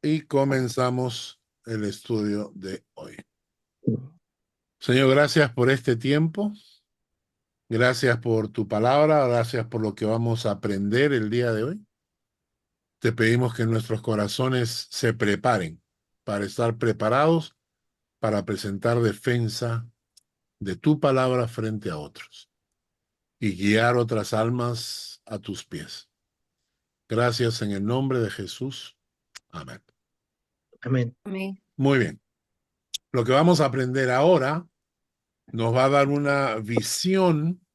Y comenzamos el estudio de hoy. Señor, gracias por este tiempo, gracias por tu palabra, gracias por lo que vamos a aprender el día de hoy. Te pedimos que nuestros corazones se preparen para estar preparados para presentar defensa de tu palabra frente a otros y guiar otras almas a tus pies. Gracias en el nombre de Jesús. Amén. Amén. Amén. Muy bien. Lo que vamos a aprender ahora nos va a dar una visión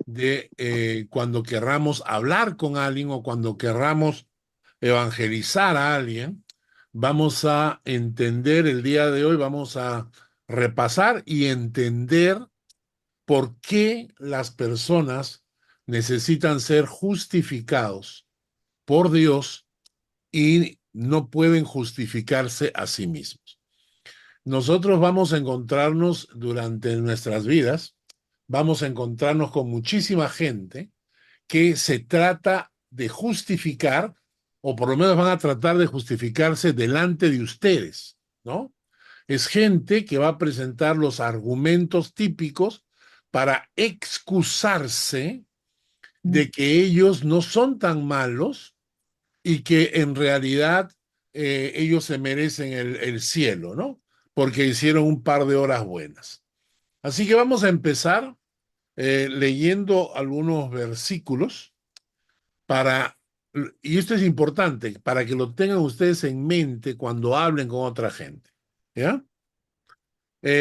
de cuando querramos hablar con alguien o cuando querramos evangelizar a alguien. Vamos a entender el día de hoy, vamos a repasar y entender por qué las personas necesitan ser justificados por Dios y no pueden justificarse a sí mismos. Nosotros vamos a encontrarnos durante nuestras vidas, vamos a encontrarnos con muchísima gente que se trata de justificar, o por lo menos van a tratar de justificarse delante de ustedes, ¿no? Es gente que va a presentar los argumentos típicos para excusarse de que ellos no son tan malos y que en realidad ellos se merecen el cielo, ¿no? Porque hicieron un par de horas buenas. Así que vamos a empezar leyendo algunos versículos para, y esto es importante, para que lo tengan ustedes en mente cuando hablen con otra gente. ¿Ya?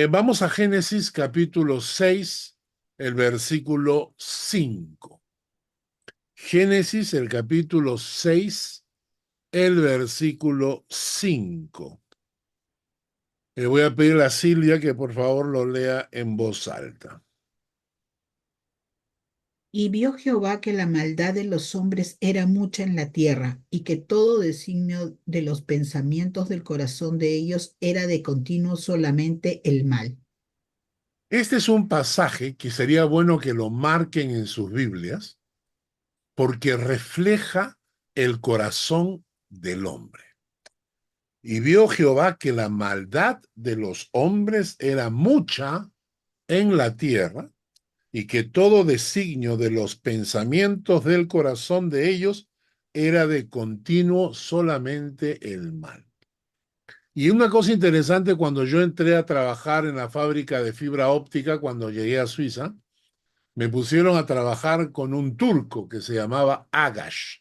Vamos a Génesis capítulo 6, el versículo 5. Génesis, el capítulo 6, el versículo 5. Voy a pedirle a Silvia que por favor lo lea en voz alta. Y vio Jehová que la maldad de los hombres era mucha en la tierra, y que todo designio de los pensamientos del corazón de ellos era de continuo solamente el mal. Este es un pasaje que sería bueno que lo marquen en sus Biblias porque refleja el corazón del hombre. Y vio Jehová que la maldad de los hombres era mucha en la tierra y que todo designio de los pensamientos del corazón de ellos era de continuo solamente el mal. Y una cosa interesante, cuando yo entré a trabajar en la fábrica de fibra óptica, cuando llegué a Suiza, me pusieron a trabajar con un turco que se llamaba Agash.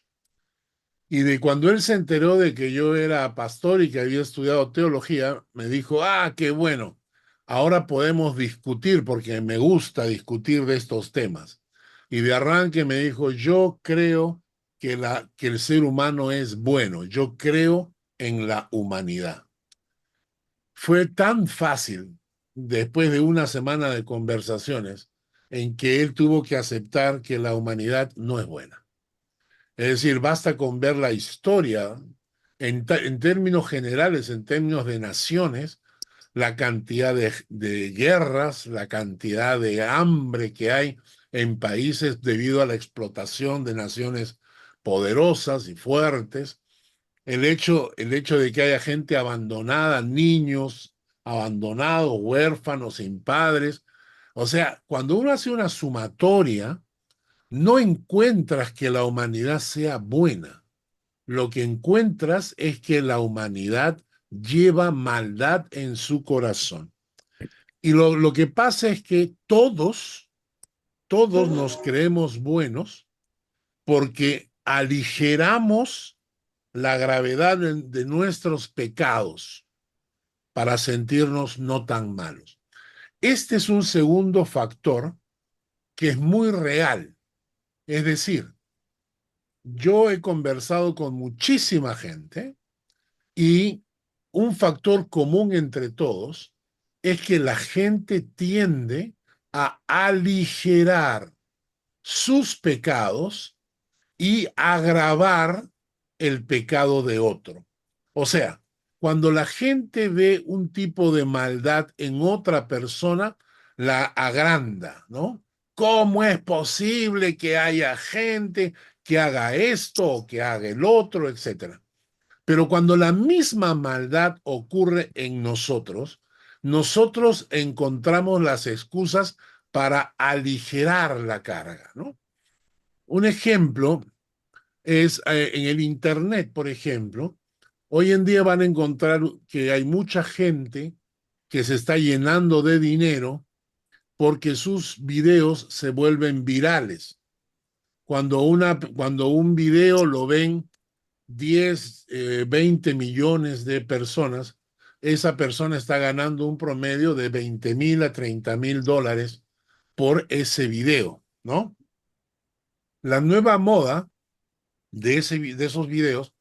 Y de cuando él se enteró de que yo era pastor y que había estudiado teología, me dijo, qué bueno, ahora podemos discutir porque me gusta discutir de estos temas. Y de arranque me dijo, yo creo que el ser humano es bueno, yo creo en la humanidad. Fue tan fácil, después de una semana de conversaciones, en que él tuvo que aceptar que la humanidad no es buena. Es decir, basta con ver la historia en términos generales, en términos de naciones, la cantidad de guerras, la cantidad de hambre que hay en países debido a la explotación de naciones poderosas y fuertes, el hecho de que haya gente abandonada, niños abandonados, huérfanos, sin padres. O sea, cuando uno hace una sumatoria, no encuentras que la humanidad sea buena. Lo que encuentras es que la humanidad lleva maldad en su corazón. Y lo que pasa es que todos nos creemos buenos porque aligeramos la gravedad de nuestros pecados para sentirnos no tan malos. Este es un segundo factor que es muy real. Es decir, yo he conversado con muchísima gente y un factor común entre todos es que la gente tiende a aligerar sus pecados y agravar el pecado de otro. O sea, cuando la gente ve un tipo de maldad en otra persona, la agranda, ¿no? ¿Cómo es posible que haya gente que haga esto o que haga el otro, etcétera? Pero cuando la misma maldad ocurre en nosotros, nosotros encontramos las excusas para aligerar la carga, ¿no? Un ejemplo es en el Internet, por ejemplo. Hoy en día van a encontrar que hay mucha gente que se está llenando de dinero porque sus videos se vuelven virales. Cuando un video lo ven 10, 20 millones de personas, esa persona está ganando un promedio de 20,000 a 30,000 dólares por ese video, ¿no? La nueva moda de esos videos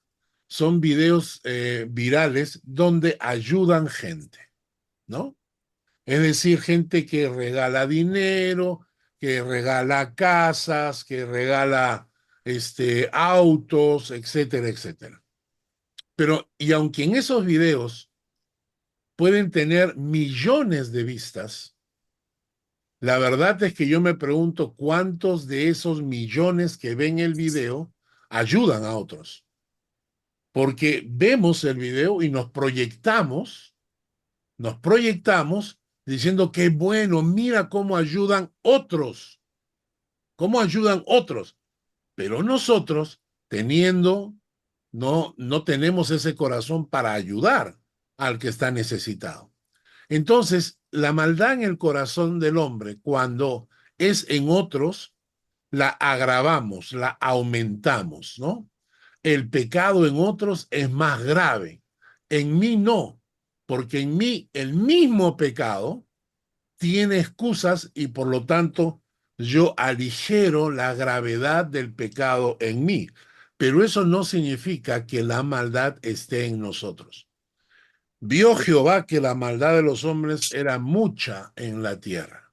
son videos virales donde ayudan gente, ¿no? Es decir, gente que regala dinero, que regala casas, que regala autos, etcétera, etcétera. Pero, y aunque en esos videos pueden tener millones de vistas, la verdad es que yo me pregunto cuántos de esos millones que ven el video ayudan a otros. Porque vemos el video y nos proyectamos diciendo que bueno, mira cómo ayudan otros, pero nosotros teniendo, no tenemos ese corazón para ayudar al que está necesitado. Entonces, la maldad en el corazón del hombre, cuando es en otros, la agravamos, la aumentamos, ¿no? El pecado en otros es más grave. En mí no, porque en mí el mismo pecado tiene excusas y por lo tanto yo aligero la gravedad del pecado en mí. Pero eso no significa que la maldad esté en nosotros. Vio Jehová que la maldad de los hombres era mucha en la tierra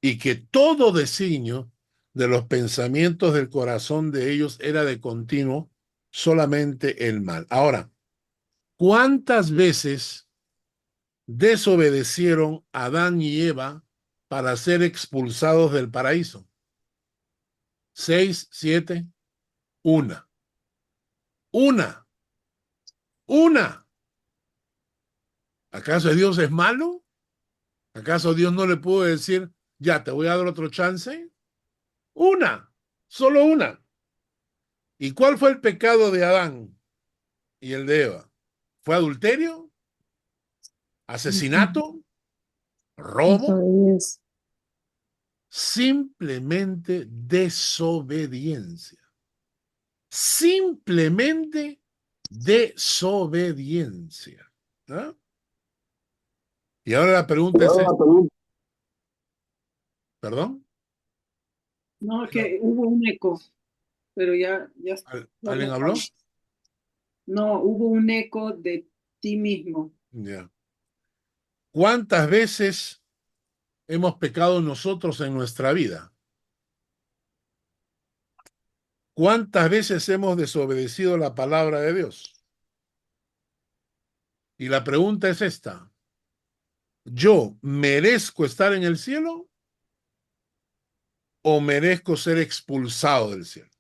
y que todo designio de los pensamientos del corazón de ellos era de continuo solamente el mal. Ahora, ¿cuántas veces desobedecieron Adán y Eva para ser expulsados del paraíso? 6, 7, una. Una, una. ¿Acaso Dios es malo? ¿Acaso Dios no le pudo decir, ya, te voy a dar otro chance? Una, solo una. ¿Y cuál fue el pecado de Adán y el de Eva? ¿Fue adulterio? Ujú. ¿Asesinato? ¿Robo? Desobediencia. Simplemente desobediencia. Simplemente desobediencia. ¿No? Y ahora la pregunta es esta, ¿perdón? No, que hubo un eco, pero ya ¿Alguien reparo. habló? No, hubo un eco de ti mismo. Ya. ¿Cuántas veces hemos pecado nosotros en nuestra vida? ¿Cuántas veces hemos desobedecido la palabra de Dios? Y la pregunta es esta, ¿yo merezco estar en el cielo o merezco ser expulsado del cielo?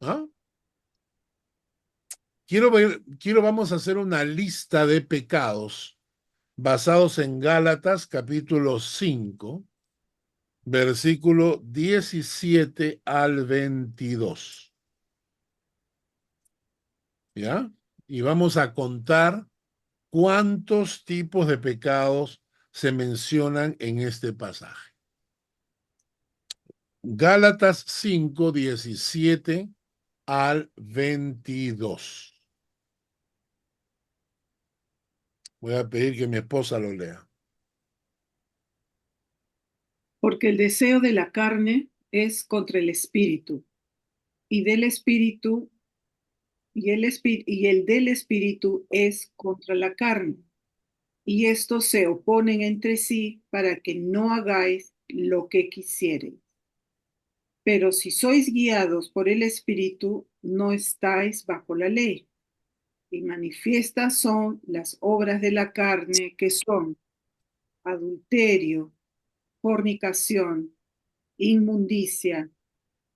¿Ah? Vamos a hacer una lista de pecados basados en Gálatas capítulo 5, versículo 17 al 22. ¿Ya? Y vamos a contar cuántos tipos de pecados se mencionan en este pasaje. Gálatas 5, 17 al 22. Voy a pedir que mi esposa lo lea. Porque el deseo de la carne es contra el espíritu, y del espíritu, y el del espíritu es contra la carne. Y estos se oponen entre sí para que no hagáis lo que quisiereis. Pero si sois guiados por el espíritu, no estáis bajo la ley. Y manifiestas son las obras de la carne, que son adulterio, fornicación, inmundicia,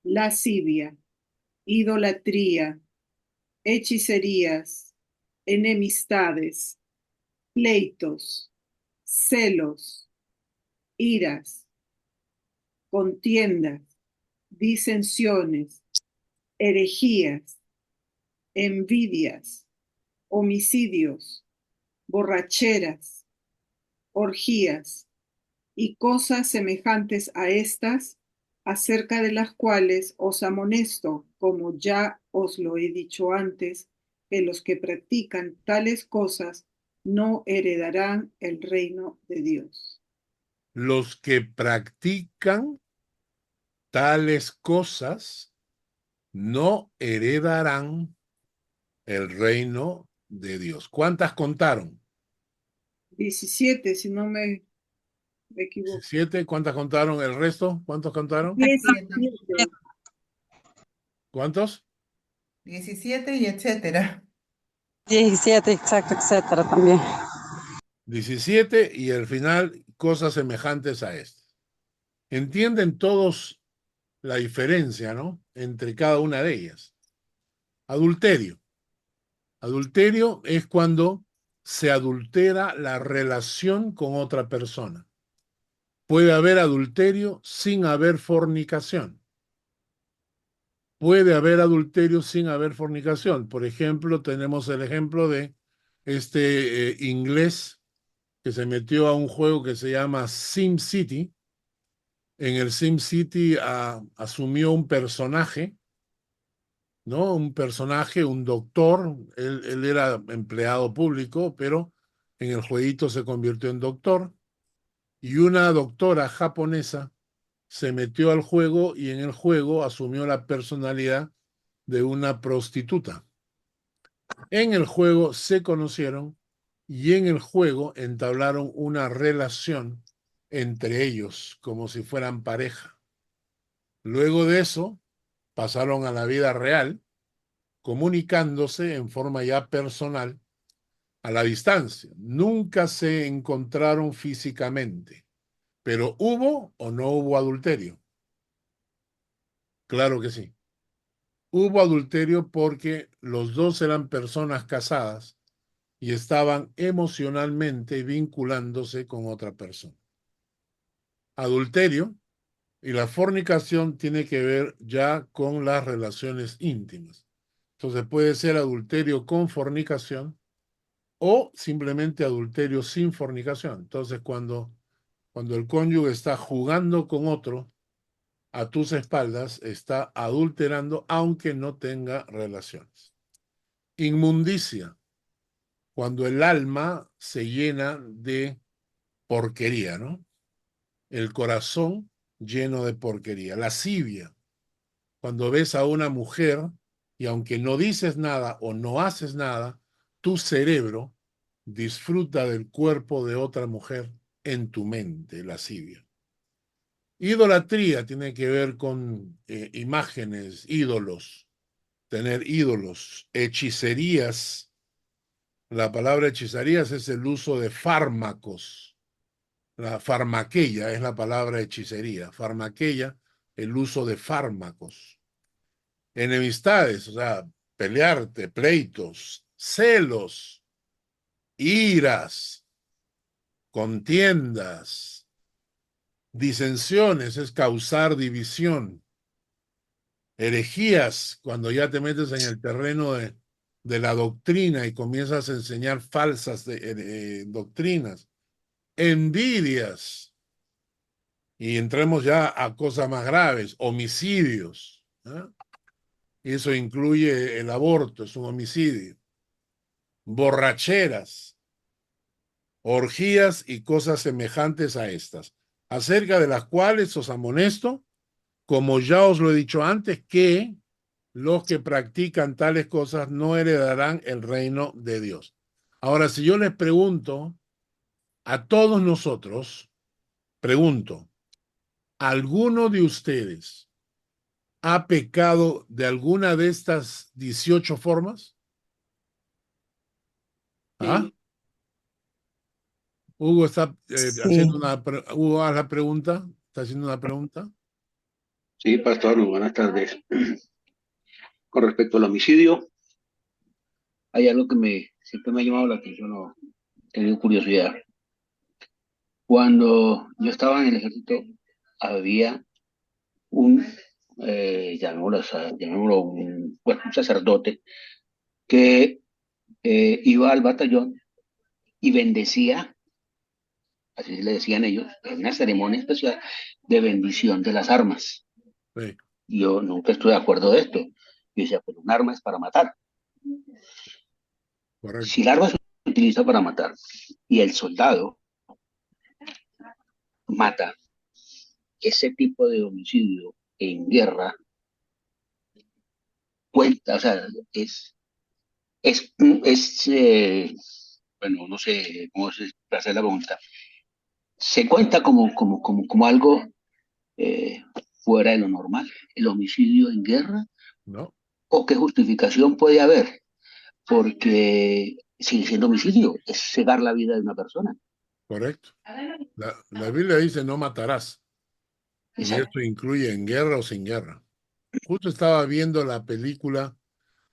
lascivia, idolatría, hechicerías, enemistades, pleitos, celos, iras, contiendas, disensiones, herejías, envidias, homicidios, borracheras, orgías y cosas semejantes a estas, acerca de las cuales os amonesto, como ya os lo he dicho antes, que los que practican tales cosas no heredarán el reino de Dios. Los que practican tales cosas no heredarán el reino de Dios. ¿Cuántas contaron? 17, si no me equivoco. 17. ¿Cuántas contaron el resto? ¿Cuántos contaron? 17. ¿Cuántos? 17 y etcétera. 17, exacto, etcétera también. 17 y al final cosas semejantes a esto. Entienden todos la diferencia, ¿no? Entre cada una de ellas. Adulterio. Adulterio es cuando se adultera la relación con otra persona. Puede haber adulterio sin haber fornicación. Puede haber adulterio sin haber fornicación. Por ejemplo, tenemos el ejemplo de este inglés que se metió a un juego que se llama SimCity. En el SimCity asumió un personaje, ¿no? Un personaje, un doctor. Él era empleado público, pero en el jueguito se convirtió en doctor. Y una doctora japonesa se metió al juego y en el juego asumió la personalidad de una prostituta. En el juego se conocieron y en el juego entablaron una relación entre ellos, como si fueran pareja. Luego de eso, pasaron a la vida real, comunicándose en forma ya personal a la distancia. Nunca se encontraron físicamente, pero ¿hubo o no hubo adulterio? Claro que sí. Hubo adulterio porque los dos eran personas casadas y estaban emocionalmente vinculándose con otra persona. Adulterio y la fornicación tiene que ver ya con las relaciones íntimas. Entonces puede ser adulterio con fornicación o simplemente adulterio sin fornicación. Entonces cuando el cónyuge está jugando con otro a tus espaldas, está adulterando aunque no tenga relaciones. Inmundicia, cuando el alma se llena de porquería, ¿no? El corazón lleno de porquería. Lascivia, cuando ves a una mujer y aunque no dices nada o no haces nada, tu cerebro disfruta del cuerpo de otra mujer en tu mente, lascivia. Idolatría tiene que ver con imágenes, ídolos, tener ídolos, hechicerías. La palabra hechicerías es el uso de fármacos. La farmaqueia es la palabra hechicería. Farmaqueia, el uso de fármacos. Enemistades, o sea, pelearte, pleitos, celos, iras, contiendas, disensiones, es causar división. Herejías, cuando ya te metes en el terreno de la doctrina y comienzas a enseñar falsas doctrinas. Envidias, y entremos ya a cosas más graves, homicidios. ¿Eh? Eso incluye el aborto, es un homicidio. Borracheras, orgías y cosas semejantes a estas, acerca de las cuales os amonesto, como ya os lo he dicho antes, que los que practican tales cosas no heredarán el reino de Dios. Ahora, si yo les pregunto a todos nosotros, pregunto, ¿alguno de ustedes ha pecado de alguna de estas 18 formas? ¿Ah? Sí. Hugo está Sí. haciendo Hugo, haz la pregunta. ¿Está haciendo una pregunta? Sí, pastor, muy buenas tardes. Con respecto al homicidio, hay algo que siempre me ha llamado la atención o he tenido curiosidad. Cuando yo estaba en el ejército, había un, llamémoslo bueno, un sacerdote que iba al batallón y bendecía, así le decían ellos, en una ceremonia especial de bendición de las armas. Sí, Yo nunca estoy de acuerdo de esto. Yo decía, pero un arma es para matar. correcto. Si el arma se utiliza para matar y el soldado mata, ese tipo de homicidio en guerra cuenta, o sea, es, es bueno, no sé cómo se hacer la pregunta, se cuenta como algo eh, fuera de lo normal, el homicidio en guerra, ¿No? o qué justificación puede haber, porque sigue siendo homicidio, es cegar la vida de una persona. Correcto. La Biblia dice no matarás, y Exacto. esto incluye en guerra o sin guerra. Justo estaba viendo la película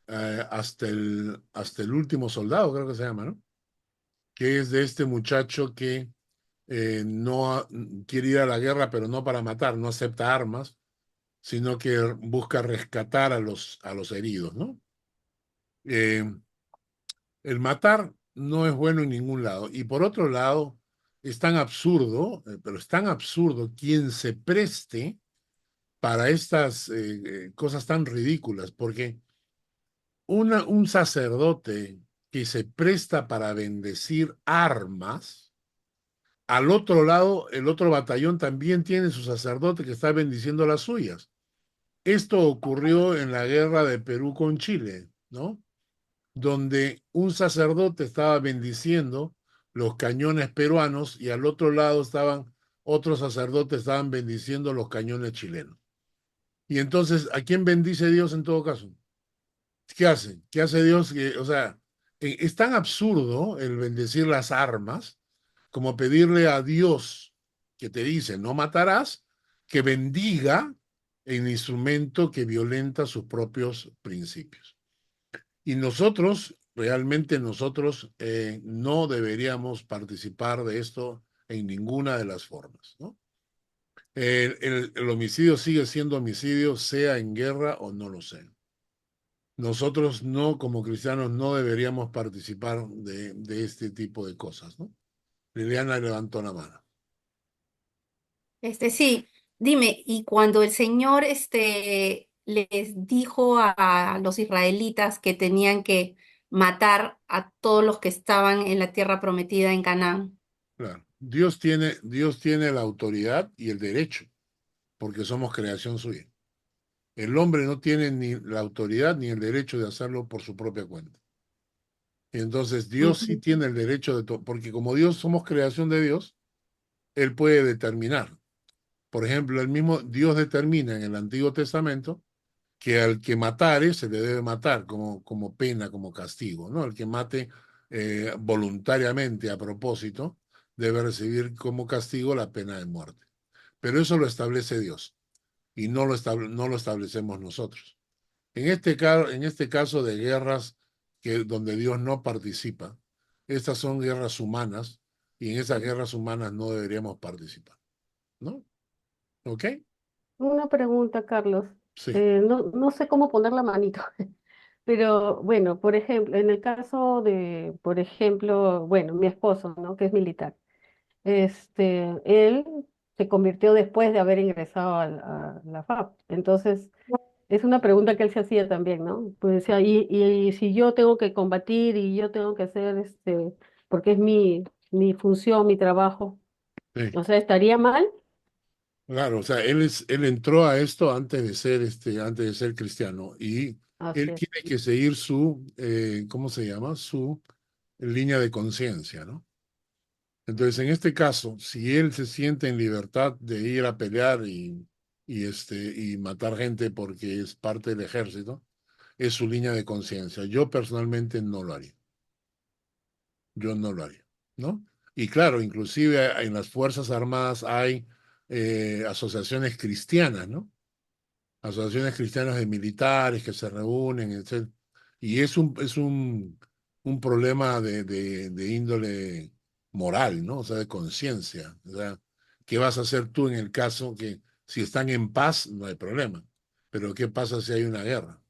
hasta el último soldado, creo que se llama, ¿no? Que es de este muchacho que no quiere ir a la guerra, pero no para matar, no acepta armas, sino que busca rescatar a los heridos, ¿no? Eh, el matar no es bueno en ningún lado. Y por otro lado, es tan absurdo, pero es tan absurdo quien se preste para estas cosas tan ridículas, porque un sacerdote que se presta para bendecir armas, al otro lado, el otro batallón también tiene su sacerdote que está bendiciendo las suyas. Esto ocurrió en la guerra de Perú con Chile, ¿no? Donde un sacerdote estaba bendiciendo los cañones peruanos y al otro lado estaban otros sacerdotes estaban bendiciendo los cañones chilenos. Y entonces, ¿a quién bendice Dios en todo caso? ¿Qué hace? ¿Qué hace Dios? O sea, es tan absurdo el bendecir las armas como pedirle a Dios que te dice no matarás, que bendiga el instrumento que violenta sus propios principios. Y nosotros, realmente nosotros, no deberíamos participar de esto en ninguna de las formas, ¿no? El homicidio sigue siendo homicidio, sea en guerra o no lo sea. Nosotros no, como cristianos, no deberíamos participar de este tipo de cosas, ¿no? Liliana levantó la mano. Sí, dime, y cuando el Señor les dijo a los israelitas que tenían que matar a todos los que estaban en la tierra prometida en Canaán. Claro. Dios tiene la autoridad y el derecho, porque somos creación suya. El hombre no tiene ni la autoridad ni el derecho de hacerlo por su propia cuenta. Y entonces Dios sí Ujú. tiene el derecho de todo, porque como Dios somos creación de Dios, Él puede determinar. Por ejemplo, el mismo Dios determina en el Antiguo Testamento que al que matare se le debe matar como pena, como castigo, ¿no? El que mate voluntariamente a propósito debe recibir como castigo la pena de muerte. Pero eso lo establece Dios y no lo establecemos nosotros. En este caso de guerras donde Dios no participa, estas son guerras humanas y en esas guerras humanas no deberíamos participar, ¿no? ¿Ok? Una pregunta, Carlos. Sí, No sé cómo poner la manito, pero bueno, por ejemplo, en el caso de, por ejemplo, bueno, mi esposo, ¿no? Que es militar. Él se convirtió después de haber ingresado a la FAP. Entonces, es una pregunta que él se hacía también, ¿no? Pues decía, y si yo tengo que combatir y yo tengo que hacer, porque es mi función, mi trabajo, sí. o sea, ¿estaría mal? Claro, o sea, él entró a esto antes de ser cristiano y Así él es. tiene que seguir su, ¿cómo se llama? Su línea de conciencia, ¿no? Entonces, en este caso, si él se siente en libertad de ir a pelear y matar gente porque es parte del ejército, es su línea de conciencia. Yo personalmente no lo haría. Yo no lo haría, ¿no? Y claro, inclusive en las Fuerzas Armadas hay asociaciones cristianas, ¿no? Asociaciones cristianas de militares que se reúnen, etc. Y un problema de índole moral, ¿no? O sea, de conciencia. O sea, ¿qué vas a hacer tú en el caso que si están en paz, no hay problema? Pero ¿qué pasa si hay una guerra?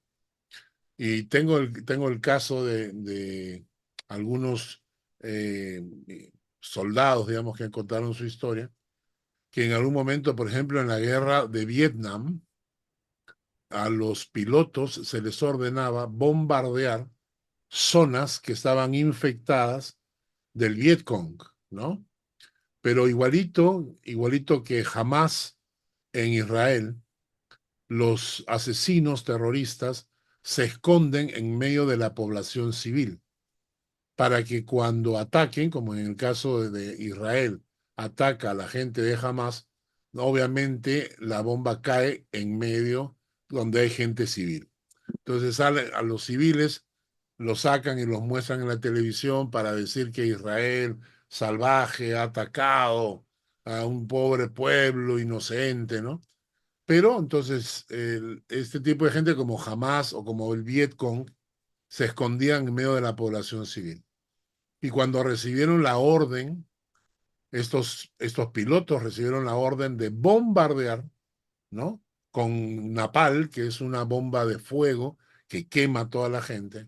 Y tengo el caso de algunos soldados, digamos, que contaron su historia, que en algún momento, por ejemplo, en la guerra de Vietnam, a los pilotos se les ordenaba bombardear zonas que estaban infectadas del Vietcong, ¿no? Pero igualito que jamás en Israel, los asesinos terroristas se esconden en medio de la población civil para que cuando ataquen, como en el caso de Israel, ataca a la gente de Hamas, obviamente la bomba cae en medio donde hay gente civil. Entonces sale a los civiles, los sacan y los muestran en la televisión para decir que Israel salvaje ha atacado a un pobre pueblo inocente, ¿no? Pero entonces este tipo de gente como Hamas o como el Vietcong se escondían en medio de la población civil. Y cuando recibieron la orden, estos pilotos recibieron la orden de bombardear, ¿no? Con napal, que es una bomba de fuego que quema a toda la gente,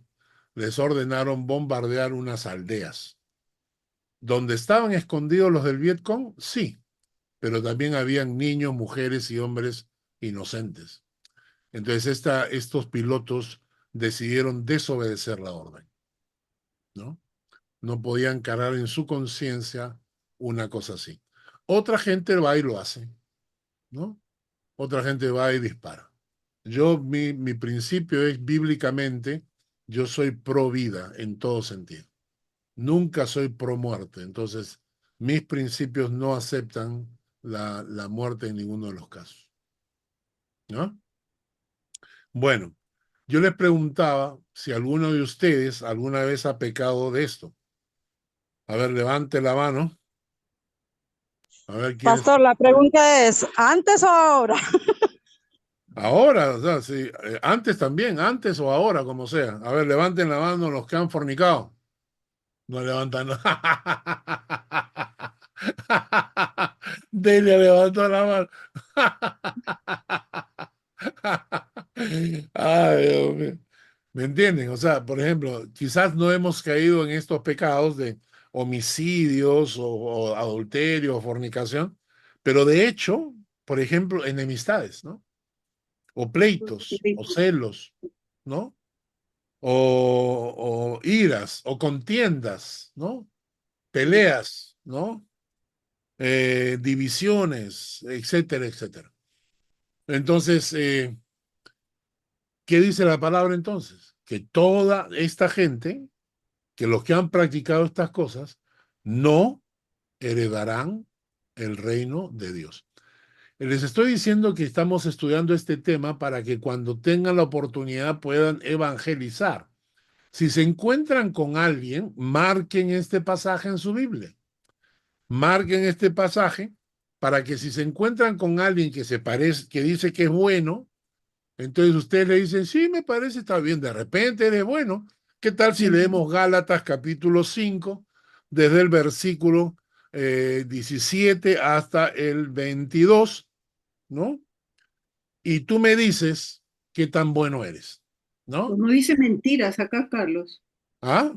les ordenaron bombardear unas aldeas. ¿Donde estaban escondidos los del Vietcong? Sí, pero también habían niños, mujeres y hombres inocentes. Entonces estos pilotos decidieron desobedecer la orden, ¿no? No podían cargar en su conciencia una cosa así. Otra gente va y lo hace, ¿no? Otra gente va y dispara. Mi principio es bíblicamente, yo soy pro vida en todo sentido. Nunca soy pro muerte. Entonces, mis principios no aceptan la muerte en ninguno de los casos, ¿no? Bueno, yo les preguntaba si alguno de ustedes alguna vez ha pecado de esto. A ver, levante la mano. A ver quién es. Pastor, la pregunta es, ¿antes o ahora? Ahora, o sea, sí, antes también, antes o ahora, como sea. A ver, levanten la mano los que han fornicado. No levantan. Delia levantó la mano. Ay, Dios mío. ¿Me entienden? O sea, por ejemplo, quizás no hemos caído en estos pecados de homicidios o adulterio o fornicación, pero de hecho, por ejemplo, enemistades, ¿no? O pleitos, o celos, ¿no? O iras, o contiendas, ¿no? Peleas, ¿no? Divisiones, etcétera, etcétera. Entonces, ¿qué dice la palabra entonces? Que toda esta gente, que los que han practicado estas cosas, no heredarán el reino de Dios. Les estoy diciendo que estamos estudiando este tema para que cuando tengan la oportunidad puedan evangelizar. Si se encuentran con alguien, marquen este pasaje en su Biblia. Marquen este pasaje para que si se encuentran con alguien que se parece, que dice que es bueno, entonces ustedes le dicen, sí, me parece, está bien, de repente eres bueno. ¿Qué tal si leemos Gálatas capítulo 5, desde el versículo 17 hasta el 22, ¿no? Y tú me dices qué tan bueno eres, Pues ¿no? no dice mentiras acá, Carlos. ¿Ah?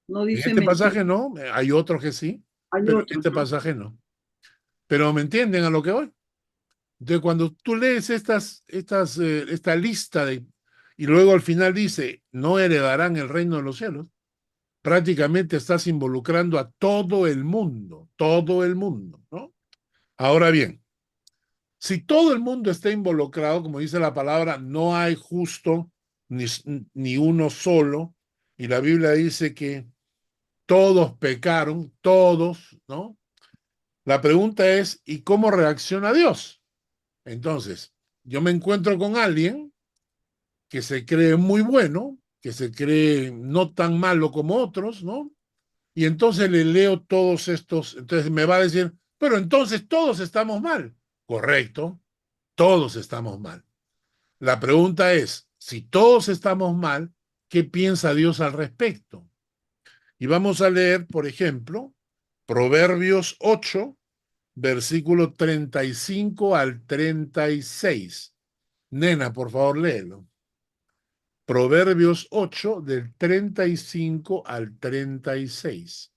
No En dice este mentiras. pasaje no, hay otros que sí, Hay pero en otros, este ¿no? pasaje no. Pero ¿me entienden a lo que voy? Entonces, cuando tú lees esta lista y luego al final dice, no heredarán el reino de los cielos, prácticamente estás involucrando a todo el mundo, ¿no? Ahora bien, si todo el mundo está involucrado, como dice la palabra, no hay justo ni, ni uno solo, y la Biblia dice que todos pecaron, todos, ¿no? La pregunta es, ¿y cómo reacciona Dios? Entonces, yo me encuentro con alguien que se cree muy bueno, que se cree no tan malo como otros, ¿no? Y entonces le leo todos estos, entonces me va a decir, pero entonces todos estamos mal. Correcto, todos estamos mal. La pregunta es, si todos estamos mal, qué piensa Dios al respecto. Y vamos a leer, por ejemplo, Proverbios 8, versículo 35 al 36. Nena, por favor, léelo. Proverbios 8, del 35 al 36.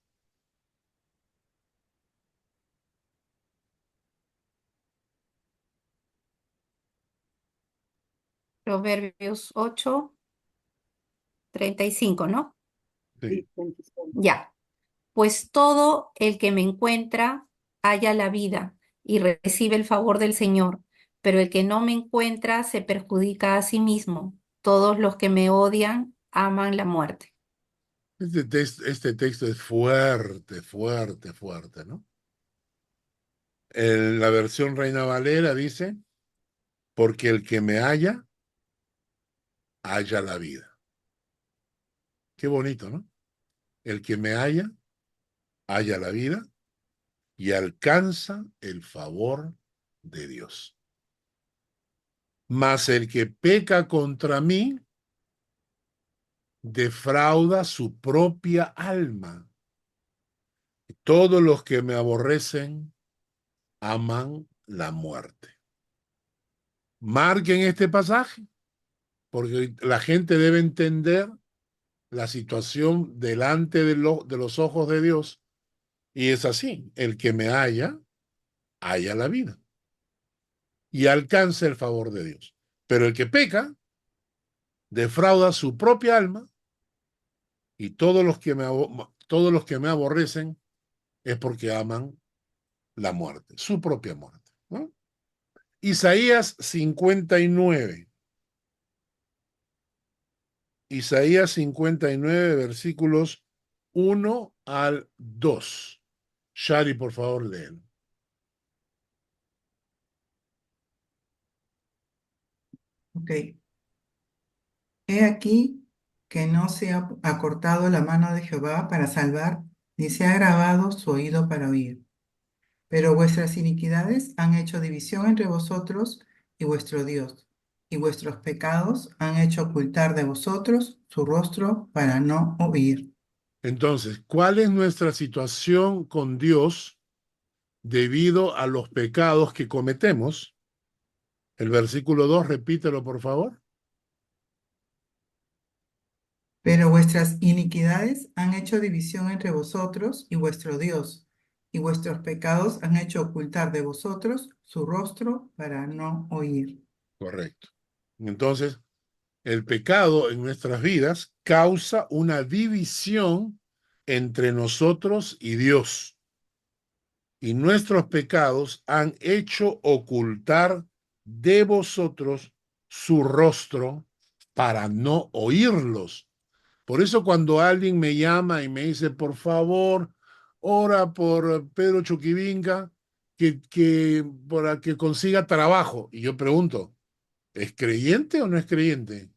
Proverbios 8:35, ¿no? Sí. Ya. Pues todo el que me encuentra halla la vida y recibe el favor del Señor, pero el que no me encuentra se perjudica a sí mismo. Todos los que me odian aman la muerte. Este texto es fuerte, fuerte, fuerte, ¿no? En la versión Reina Valera dice, porque el que me halla la vida. Qué bonito, ¿no? El que me halla la vida y alcanza el favor de Dios. Mas el que peca contra mí defrauda su propia alma. Todos los que me aborrecen aman la muerte. Marquen este pasaje, porque la gente debe entender la situación delante de los ojos de Dios. Y es así, el que me halla la vida y alcanza el favor de Dios. Pero el que peca defrauda su propia alma y todos los que me aborrecen es porque aman la muerte, su propia muerte, ¿no? Isaías 59. Isaías 59, versículos 1 al 2. Shari, por favor, léelo. Ok. He aquí que no se ha acortado la mano de Jehová para salvar, ni se ha agravado su oído para oír. Pero vuestras iniquidades han hecho división entre vosotros y vuestro Dios, y vuestros pecados han hecho ocultar de vosotros su rostro para no oír. Entonces, ¿cuál es nuestra situación con Dios debido a los pecados que cometemos? El versículo 2, repítelo, por favor. Pero vuestras iniquidades han hecho división entre vosotros y vuestro Dios, y vuestros pecados han hecho ocultar de vosotros su rostro para no oír. Correcto. Entonces, el pecado en nuestras vidas causa una división entre nosotros y Dios. Y nuestros pecados han hecho ocultar de vosotros su rostro para no oírlos. Por eso cuando alguien me llama y me dice, por favor, ora por Pedro Chuquivinga, para que consiga trabajo. Y yo pregunto, ¿es creyente o no es creyente?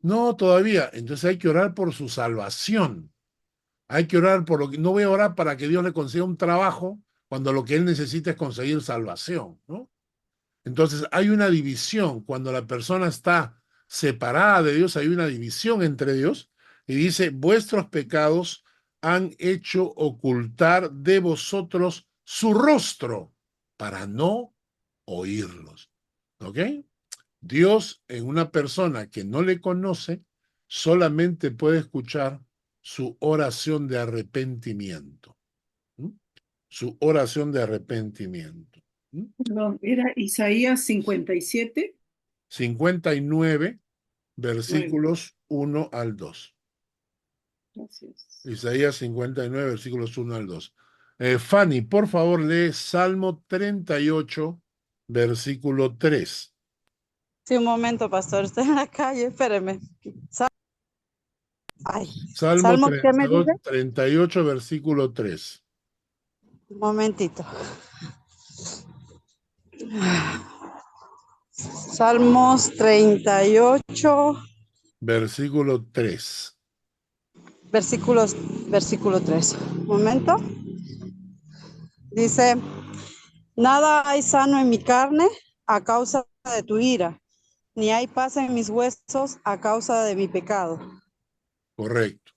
No, todavía. Entonces hay que orar por su salvación. Hay que orar por lo que... No voy a orar para que Dios le consiga un trabajo cuando lo que él necesita es conseguir salvación, ¿no? Entonces hay una división. Cuando la persona está separada de Dios, hay una división entre Dios y dice, vuestros pecados han hecho ocultar de vosotros su rostro para no oírlos. ¿Ok? Dios en una persona que no le conoce solamente puede escuchar su oración de arrepentimiento. ¿Mm? Su oración de arrepentimiento. ¿Mm? Perdón, era Isaías 57. 59, 9. versículos 1 al 2. Gracias. Isaías 59, versículos 1 al 2. Fanny, por favor, lee Salmo 38, versículo 3. Sí, un momento, pastor, estoy en la calle, espéreme. Ay, Salmo Salmo, ¿qué me dice? 38, versículo 3. Un momentito. Salmos 38, Versículo 3. versículo 3. Un momento. Dice, nada hay sano en mi carne a causa de tu ira, ni hay paz en mis huesos a causa de mi pecado. Correcto.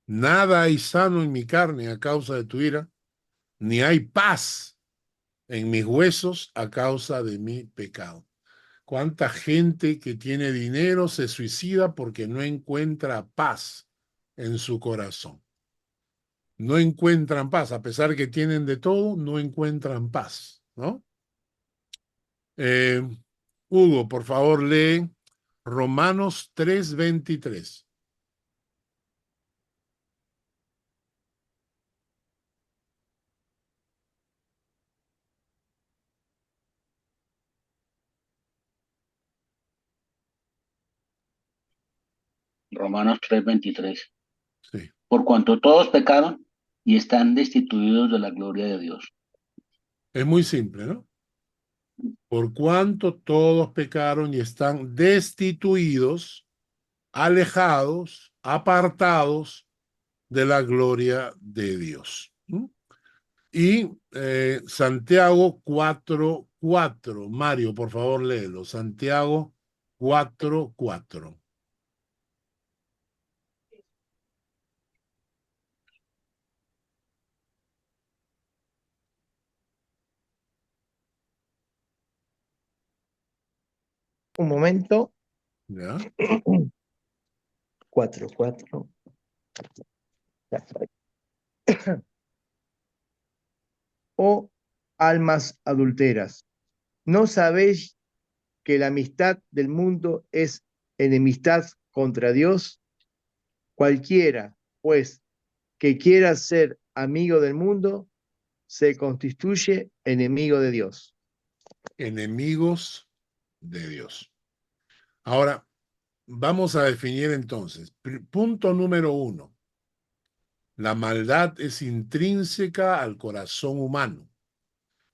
Nada hay sano en mi carne a causa de tu ira, ni hay paz en mis huesos a causa de mi pecado. ¿Cuánta gente que tiene dinero se suicida porque no encuentra paz en su corazón? No encuentran paz, a pesar que tienen de todo, no encuentran paz, ¿no? Eh, Hugo, por favor, lee Romanos 3:23. Romanos 3:23. Sí, Por cuanto todos pecaron y están destituidos de la gloria de Dios. es muy simple, ¿no? Por cuanto todos pecaron y están destituidos, alejados, apartados de la gloria de Dios. ¿Mm? Y Santiago 4:4. Mario, por favor, léelo. Santiago 4:4. Un momento. ¿Ya? 4:4. Oh, almas adulteras, ¿no sabéis que la amistad del mundo es enemistad contra Dios? Cualquiera, pues, que quiera ser amigo del mundo, se constituye enemigo de Dios. Enemigos de Dios. Ahora, vamos a definir entonces. Punto número 1. La maldad es intrínseca al corazón humano.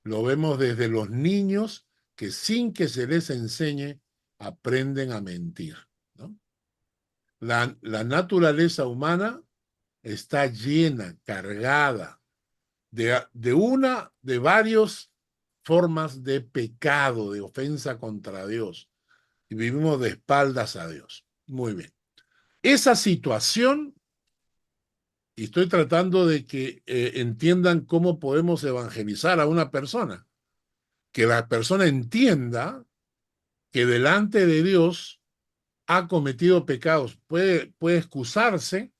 Lo vemos desde los niños que sin que se les enseñe aprenden a mentir, ¿no? La naturaleza humana está llena, cargada de varias formas de pecado, de ofensa contra Dios. Y vivimos de espaldas a Dios. Muy bien. Esa situación, y estoy tratando de que entiendan cómo podemos evangelizar a una persona, que la persona entienda que delante de Dios ha cometido pecados. Puede excusarse,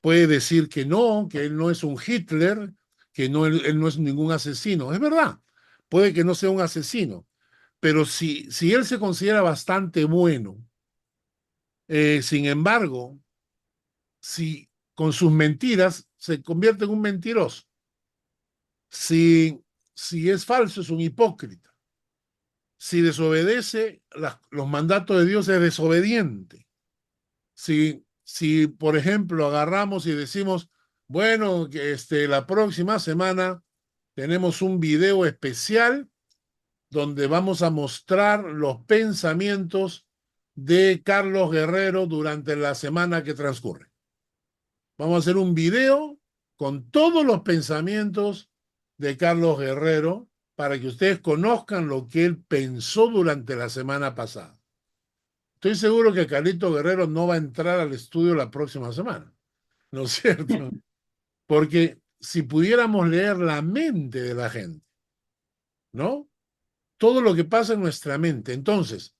puede decir que él no es un Hitler, que no, él no es ningún asesino. Es verdad, puede que no sea un asesino, pero si él se considera bastante bueno, sin embargo, si con sus mentiras se convierte en un mentiroso, si es falso, es un hipócrita. Si desobedece los mandatos de Dios, es desobediente. Si, por ejemplo, agarramos y decimos, bueno, que la próxima semana tenemos un video especial donde vamos a mostrar los pensamientos de Carlos Guerrero durante la semana que transcurre. Vamos a hacer un video con todos los pensamientos de Carlos Guerrero para que ustedes conozcan lo que él pensó durante la semana pasada. Estoy seguro que Carlito Guerrero no va a entrar al estudio la próxima semana, ¿no es cierto? Porque si pudiéramos leer la mente de la gente, ¿no? Todo lo que pasa en nuestra mente, entonces,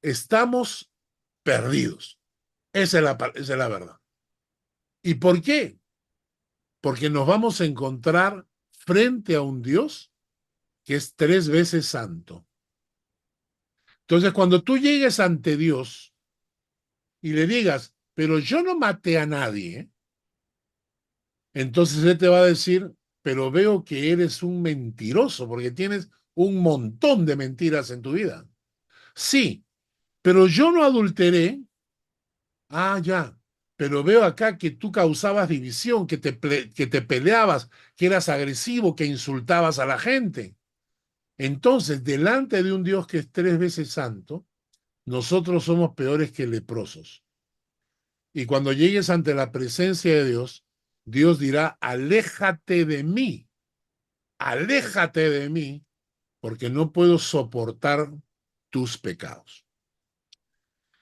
estamos perdidos. Esa es la verdad. ¿Y por qué? Porque nos vamos a encontrar frente a un Dios que es 3 veces santo. Entonces, cuando tú llegues ante Dios y le digas, pero yo no maté a nadie, ¿eh? Entonces Él te va a decir, pero veo que eres un mentiroso porque tienes un montón de mentiras en tu vida. Sí, pero yo no adulteré. Ah, ya. Pero veo acá que tú causabas división, que te peleabas, que eras agresivo, que insultabas a la gente. Entonces, delante de un Dios que es 3 veces santo, nosotros somos peores que leprosos. Y cuando llegues ante la presencia de Dios, Dios dirá, aléjate de mí, porque no puedo soportar tus pecados.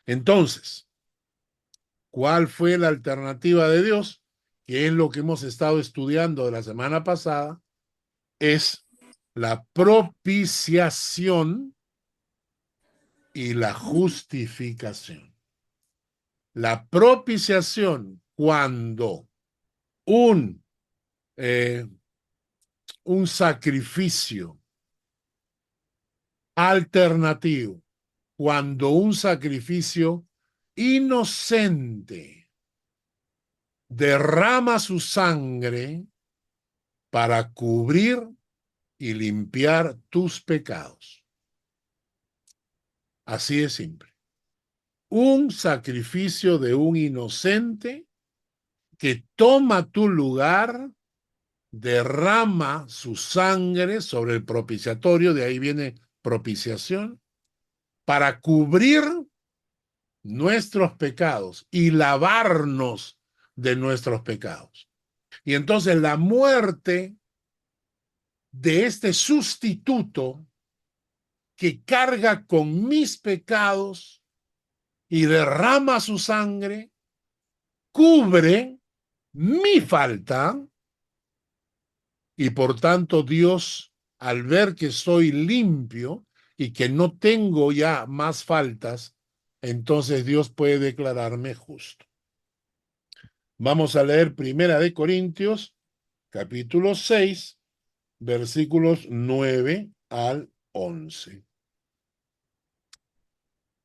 Entonces, ¿cuál fue la alternativa de Dios? Que es lo que hemos estado estudiando de la semana pasada, es la propiciación y la justificación. La propiciación, cuando un, eh, un sacrificio alternativo, cuando un sacrificio inocente derrama su sangre para cubrir y limpiar tus pecados. Así de simple. Un sacrificio de un inocente que toma tu lugar, derrama su sangre sobre el propiciatorio, de ahí viene propiciación, para cubrir nuestros pecados y lavarnos de nuestros pecados. Y entonces la muerte de este sustituto que carga con mis pecados y derrama su sangre, cubre mi falta, y por tanto Dios, al ver que soy limpio y que no tengo ya más faltas, entonces Dios puede declararme justo. Vamos a leer Primera de Corintios, capítulo 6, versículos 9 al 11.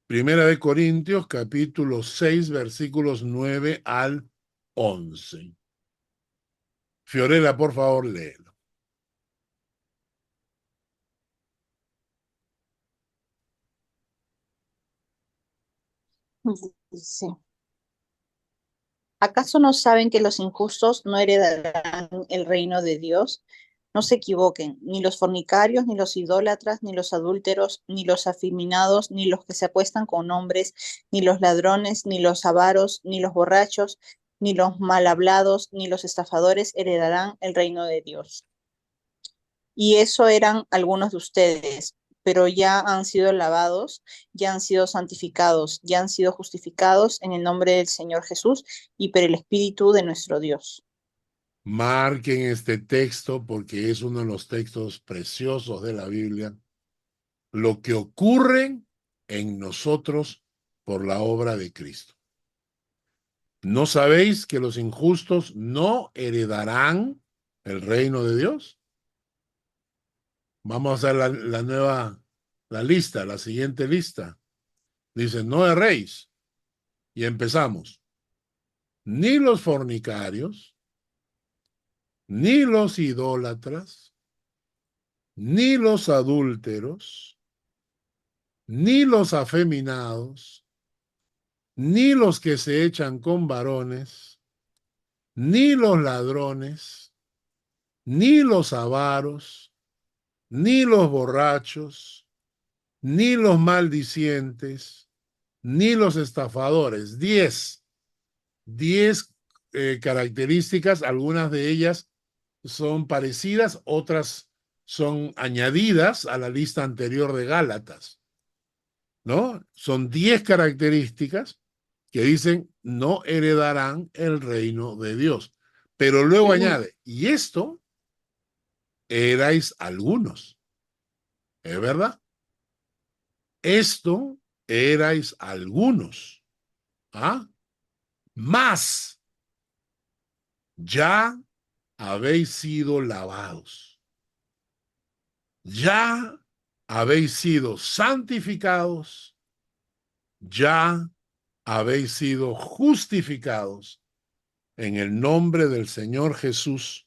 Primera de Corintios, capítulo 6, versículos 9 al 11. Fiorella, por favor, léelo. Dice, ¿acaso no saben que los injustos no heredarán el reino de Dios? No se equivoquen, ni los fornicarios, ni los idólatras, ni los adúlteros, ni los afeminados, ni los que se acuestan con hombres, ni los ladrones, ni los avaros, ni los borrachos, ni los mal hablados, ni los estafadores heredarán el reino de Dios. Y eso eran algunos de ustedes, pero ya han sido lavados, ya han sido santificados, ya han sido justificados en el nombre del Señor Jesús y por el Espíritu de nuestro Dios. Marquen este texto porque es uno de los textos preciosos de la Biblia. Lo que ocurre en nosotros por la obra de Cristo. ¿No sabéis que los injustos no heredarán el reino de Dios? Vamos a hacer la lista, la siguiente lista. Dice, no erréis. Y empezamos. Ni los fornicarios, ni los idólatras, ni los adúlteros, ni los afeminados, ni los que se echan con varones, ni los ladrones, ni los avaros, ni los borrachos, ni los maldicientes, ni los estafadores. 10 características, algunas de ellas son parecidas, otras son añadidas a la lista anterior de Gálatas, ¿no? Son 10 características que dicen no heredarán el reino de Dios. Pero luego añade, y esto erais algunos. ¿Es verdad? Esto erais algunos. ¿Ah? Más ya habéis sido lavados. Ya habéis sido santificados. Ya habéis sido justificados en el nombre del Señor Jesús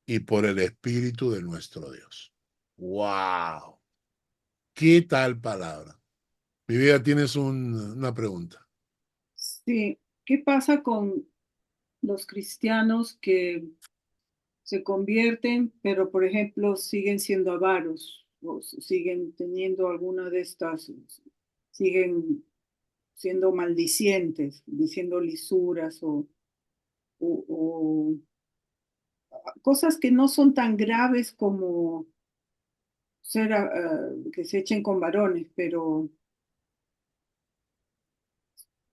y por el Espíritu de nuestro Dios. ¡Wow! ¿Qué tal palabra? Mi vida, tienes una pregunta. Sí, ¿qué pasa con los cristianos que se convierten, pero por ejemplo siguen siendo avaros o siguen teniendo alguna de estas, siguen siendo maldicientes, diciendo lisuras o cosas que no son tan graves como ser que se echen con varones, pero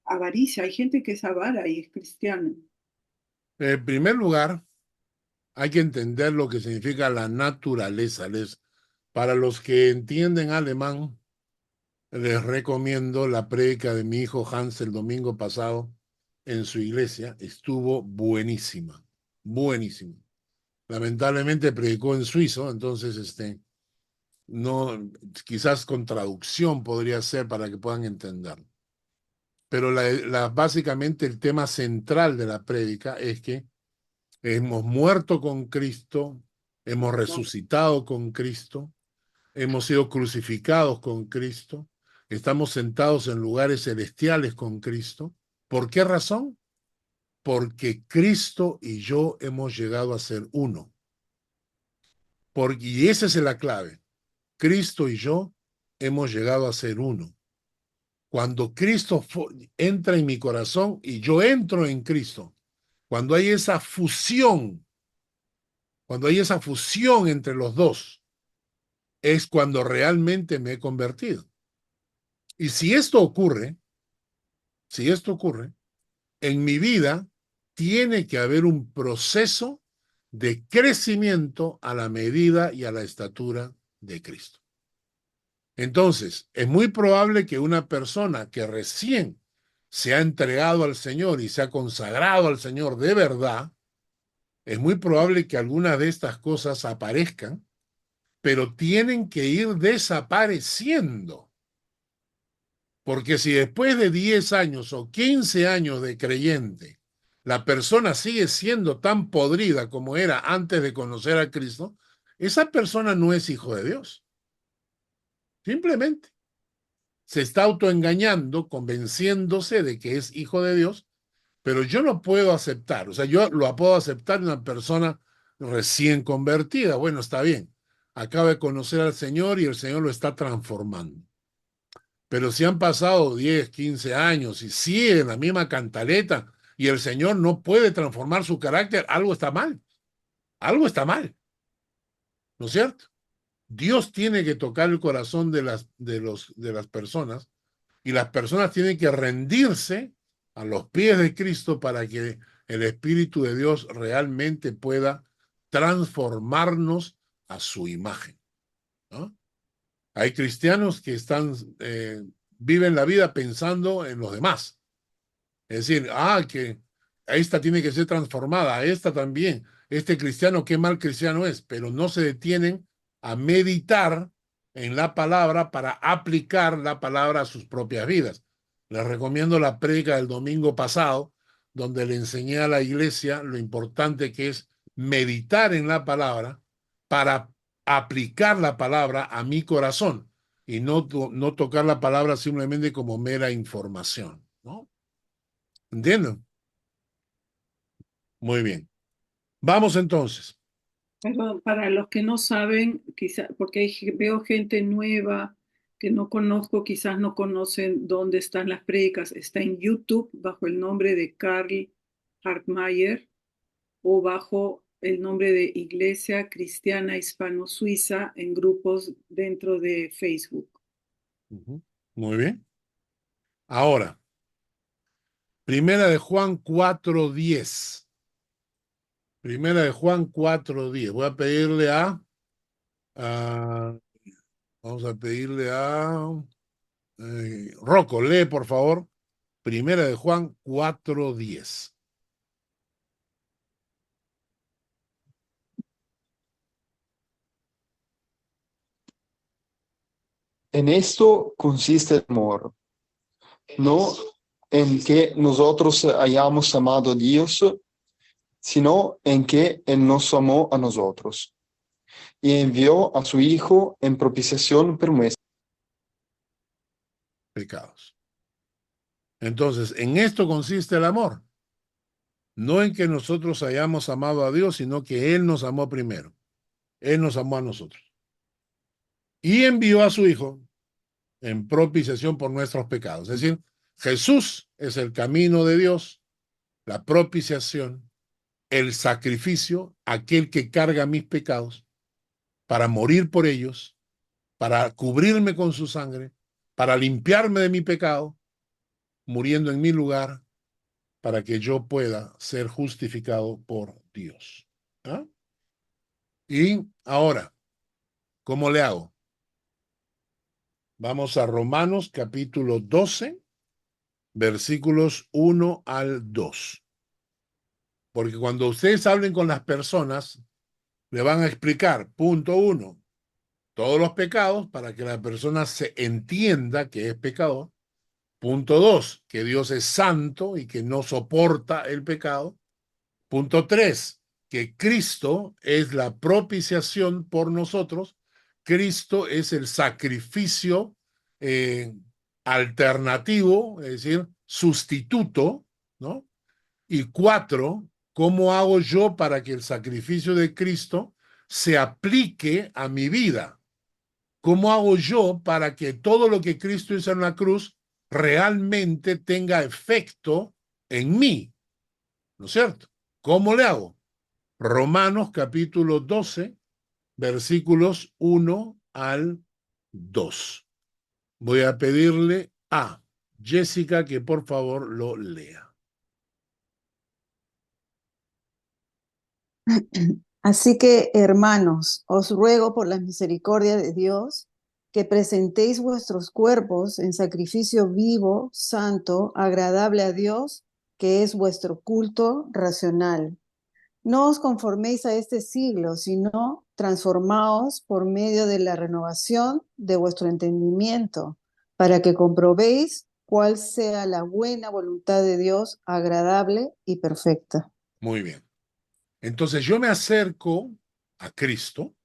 avaricia. Hay gente que es avara y es cristiano. En primer lugar, hay que entender lo que significa la naturaleza. Para los que entienden alemán, les recomiendo la prédica de mi hijo Hans el domingo pasado en su iglesia. Estuvo buenísima, buenísima. Lamentablemente predicó en suizo, entonces no, quizás con traducción podría ser para que puedan entenderlo. Pero básicamente el tema central de la prédica es que hemos muerto con Cristo, hemos resucitado con Cristo, hemos sido crucificados con Cristo, estamos sentados en lugares celestiales con Cristo. ¿Por qué razón? Porque Cristo y yo hemos llegado a ser uno. Y esa es la clave. Cristo y yo hemos llegado a ser uno. Cuando Cristo entra en mi corazón y yo entro en Cristo, cuando hay esa fusión entre los dos, es cuando realmente me he convertido. Y si esto ocurre, en mi vida tiene que haber un proceso de crecimiento a la medida y a la estatura de Cristo. Entonces, es muy probable que una persona que recién se ha entregado al Señor y se ha consagrado al Señor de verdad, es muy probable que algunas de estas cosas aparezcan, pero tienen que ir desapareciendo. Porque si después de 10 años o 15 años de creyente, la persona sigue siendo tan podrida como era antes de conocer a Cristo, esa persona no es hijo de Dios. Simplemente se está autoengañando, convenciéndose de que es hijo de Dios, pero yo no puedo aceptar, o sea, yo lo puedo aceptar en una persona recién convertida. Bueno, está bien, acaba de conocer al Señor y el Señor lo está transformando. Pero si han pasado 10, 15 años y sigue en la misma cantaleta y el Señor no puede transformar su carácter, algo está mal. Algo está mal. ¿No es cierto? Dios tiene que tocar el corazón de las personas y las personas tienen que rendirse a los pies de Cristo para que el Espíritu de Dios realmente pueda transformarnos a su imagen, ¿no? Hay cristianos que viven la vida pensando en los demás. Es decir, que esta tiene que ser transformada, esta también. Este cristiano, qué mal cristiano es, pero no se detienen a meditar en la palabra para aplicar la palabra a sus propias vidas. Les recomiendo la prédica del domingo pasado, donde le enseñé a la iglesia lo importante que es meditar en la palabra para aplicar la palabra a mi corazón y no tocar la palabra simplemente como mera información, ¿no? ¿Entienden? Muy bien. Vamos entonces. Pero para los que no saben, quizá, porque veo gente nueva que no conozco, quizás no conocen dónde están las prédicas. Está en YouTube bajo el nombre de Karl Hartmayer o bajo el nombre de Iglesia Cristiana Hispano-Suiza en grupos dentro de Facebook. Muy bien. Ahora, Primera de Juan 4:10. Primera de Juan 4:10. Voy a pedirle vamos a pedirle a Rocco, lee por favor. Primera de Juan 4:10. En esto consiste el amor, no en que nosotros hayamos amado a Dios, sino en que Él nos amó a nosotros y envió a su Hijo en propiciación por nuestros pecados. Entonces, en esto consiste el amor. No en que nosotros hayamos amado a Dios, sino que Él nos amó primero. Él nos amó a nosotros. Y envió a su Hijo en propiciación por nuestros pecados. Es decir, Jesús es el camino de Dios, la propiciación, el sacrificio, aquel que carga mis pecados para morir por ellos, para cubrirme con su sangre, para limpiarme de mi pecado muriendo en mi lugar para que yo pueda ser justificado por Dios. ¿Ah? Y ahora, ¿cómo le hago? Vamos a Romanos capítulo 12, versículos 1 al 2. Porque cuando ustedes hablen con las personas, le van a explicar, punto 1, todos los pecados para que la persona se entienda que es pecador. Punto 2, que Dios es santo y que no soporta el pecado. Punto 3, que Cristo es la propiciación por nosotros. Cristo es el sacrificio eh, alternativo, es decir, sustituto, ¿no? Y 4, ¿cómo hago yo para que el sacrificio de Cristo se aplique a mi vida? ¿Cómo hago yo para que todo lo que Cristo hizo en la cruz realmente tenga efecto en mí? ¿No es cierto? ¿Cómo le hago? Romanos capítulo 12, versículos 1 al 2. Voy a pedirle a Jessica que por favor lo lea. Así que, hermanos, os ruego por la misericordia de Dios que presentéis vuestros cuerpos en sacrificio vivo, santo, agradable a Dios, que es vuestro culto racional. No os conforméis a este siglo, sino transformaos por medio de la renovación de vuestro entendimiento, para que comprobéis cuál sea la buena voluntad de Dios, agradable y perfecta. Muy bien. Entonces yo me acerco a Cristo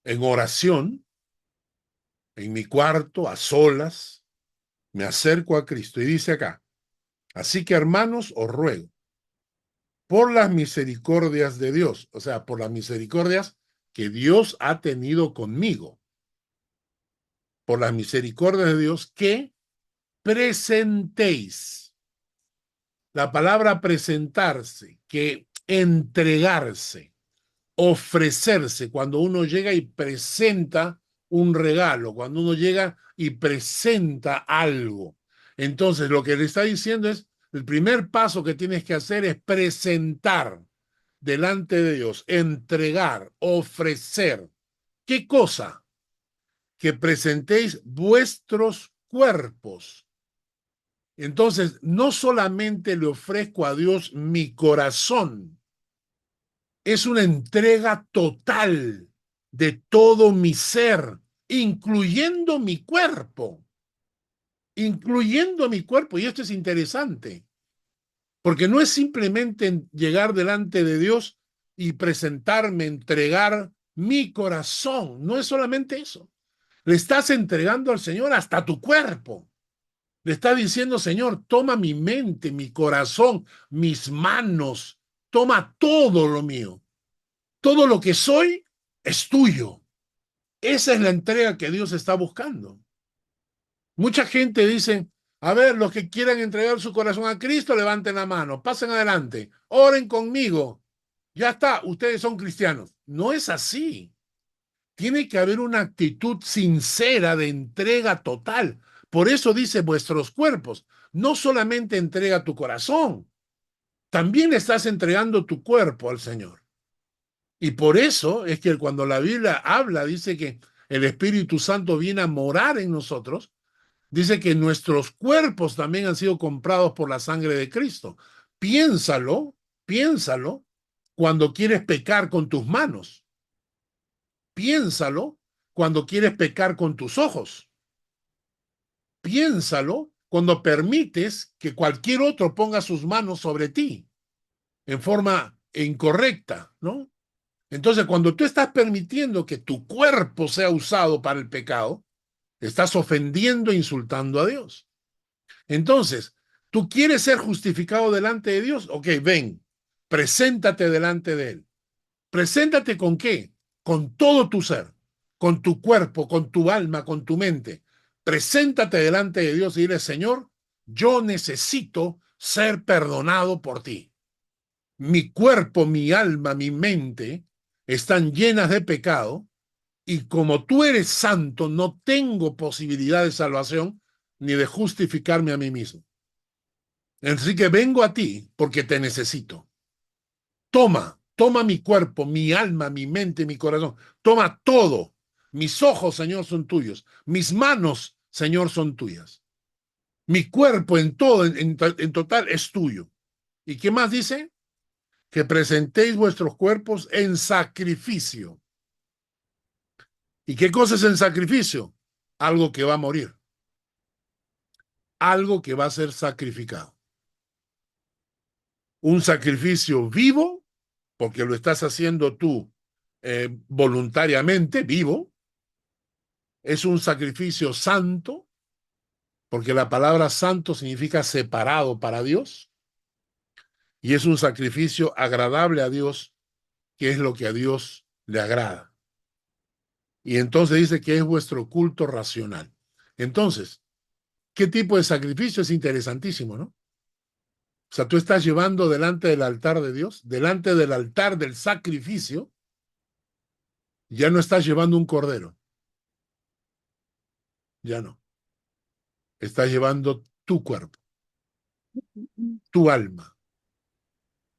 en oración, en mi cuarto, a solas, me acerco a Cristo y dice acá, así que hermanos, os ruego, por las misericordias de Dios, o sea, por las misericordias que Dios ha tenido conmigo, por las misericordias de Dios, que presentéis. La palabra presentarse, que entregarse, ofrecerse, cuando uno llega y presenta un regalo, cuando uno llega y presenta algo. Entonces, lo que le está diciendo es, el primer paso que tienes que hacer es presentar delante de Dios, entregar, ofrecer. ¿Qué cosa? Que presentéis vuestros cuerpos. Entonces, no solamente le ofrezco a Dios mi corazón, es una entrega total de todo mi ser, incluyendo mi cuerpo. Incluyendo mi cuerpo. Y esto es interesante, porque no es simplemente llegar delante de Dios y presentarme, entregar mi corazón. No es solamente eso. Le estás entregando al Señor hasta tu cuerpo. Le está diciendo, Señor, toma mi mente, mi corazón, mis manos, toma todo lo mío. Todo lo que soy es tuyo. Esa es la entrega que Dios está buscando. Mucha gente dice, a ver, los que quieran entregar su corazón a Cristo, levanten la mano, pasen adelante, oren conmigo. Ya está, ustedes son cristianos. No es así. Tiene que haber una actitud sincera de entrega total. Por eso dice vuestros cuerpos. No solamente entrega tu corazón, también estás entregando tu cuerpo al Señor. Y por eso es que cuando la Biblia habla, dice que el Espíritu Santo viene a morar en nosotros, dice que nuestros cuerpos también han sido comprados por la sangre de Cristo. Piénsalo, piénsalo cuando quieres pecar con tus manos. Piénsalo cuando quieres pecar con tus ojos. Piénsalo cuando permites que cualquier otro ponga sus manos sobre ti en forma incorrecta, ¿no? Entonces, cuando tú estás permitiendo que tu cuerpo sea usado para el pecado, estás ofendiendo e insultando a Dios. Entonces, ¿tú quieres ser justificado delante de Dios? Ok, ven, preséntate delante de Él. ¿Preséntate con qué? Con todo tu ser, con tu cuerpo, con tu alma, con tu mente. Preséntate delante de Dios y dile, Señor, yo necesito ser perdonado por ti. Mi cuerpo, mi alma, mi mente están llenas de pecado y como tú eres santo, no tengo posibilidad de salvación, ni de justificarme a mí mismo. Así que vengo a ti porque te necesito. Toma mi cuerpo, mi alma, mi mente, mi corazón. Toma todo. Mis ojos, Señor, son tuyos. Mis manos, Señor, son tuyas. Mi cuerpo en todo, en total, es tuyo. ¿Y qué más dice? Que presentéis vuestros cuerpos en sacrificio. ¿Y qué cosa es en sacrificio? Algo que va a morir. Algo que va a ser sacrificado. Un sacrificio vivo, porque lo estás haciendo tú voluntariamente, vivo. Es un sacrificio santo, porque la palabra santo significa separado para Dios. Y es un sacrificio agradable a Dios, que es lo que a Dios le agrada. Y entonces dice que es vuestro culto racional. Entonces, ¿qué tipo de sacrificio? Es interesantísimo, ¿no? O sea, tú estás llevando delante del altar de Dios, delante del altar del sacrificio, ya no estás llevando un cordero. Ya no. Estás llevando tu cuerpo, tu alma,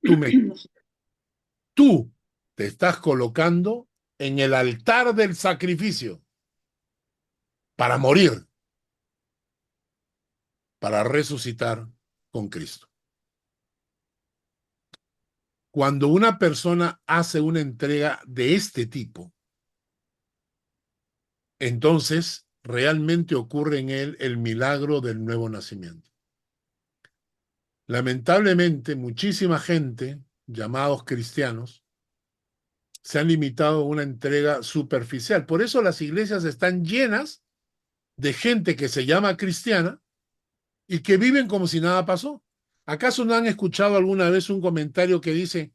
tu mente. Tú te estás colocando en el altar del sacrificio para morir, para resucitar con Cristo. Cuando una persona hace una entrega de este tipo, entonces realmente ocurre en él el milagro del nuevo nacimiento. Lamentablemente, muchísima gente, llamados cristianos, se han limitado a una entrega superficial. Por eso las iglesias están llenas de gente que se llama cristiana y que viven como si nada pasó. ¿Acaso no han escuchado alguna vez un comentario que dice,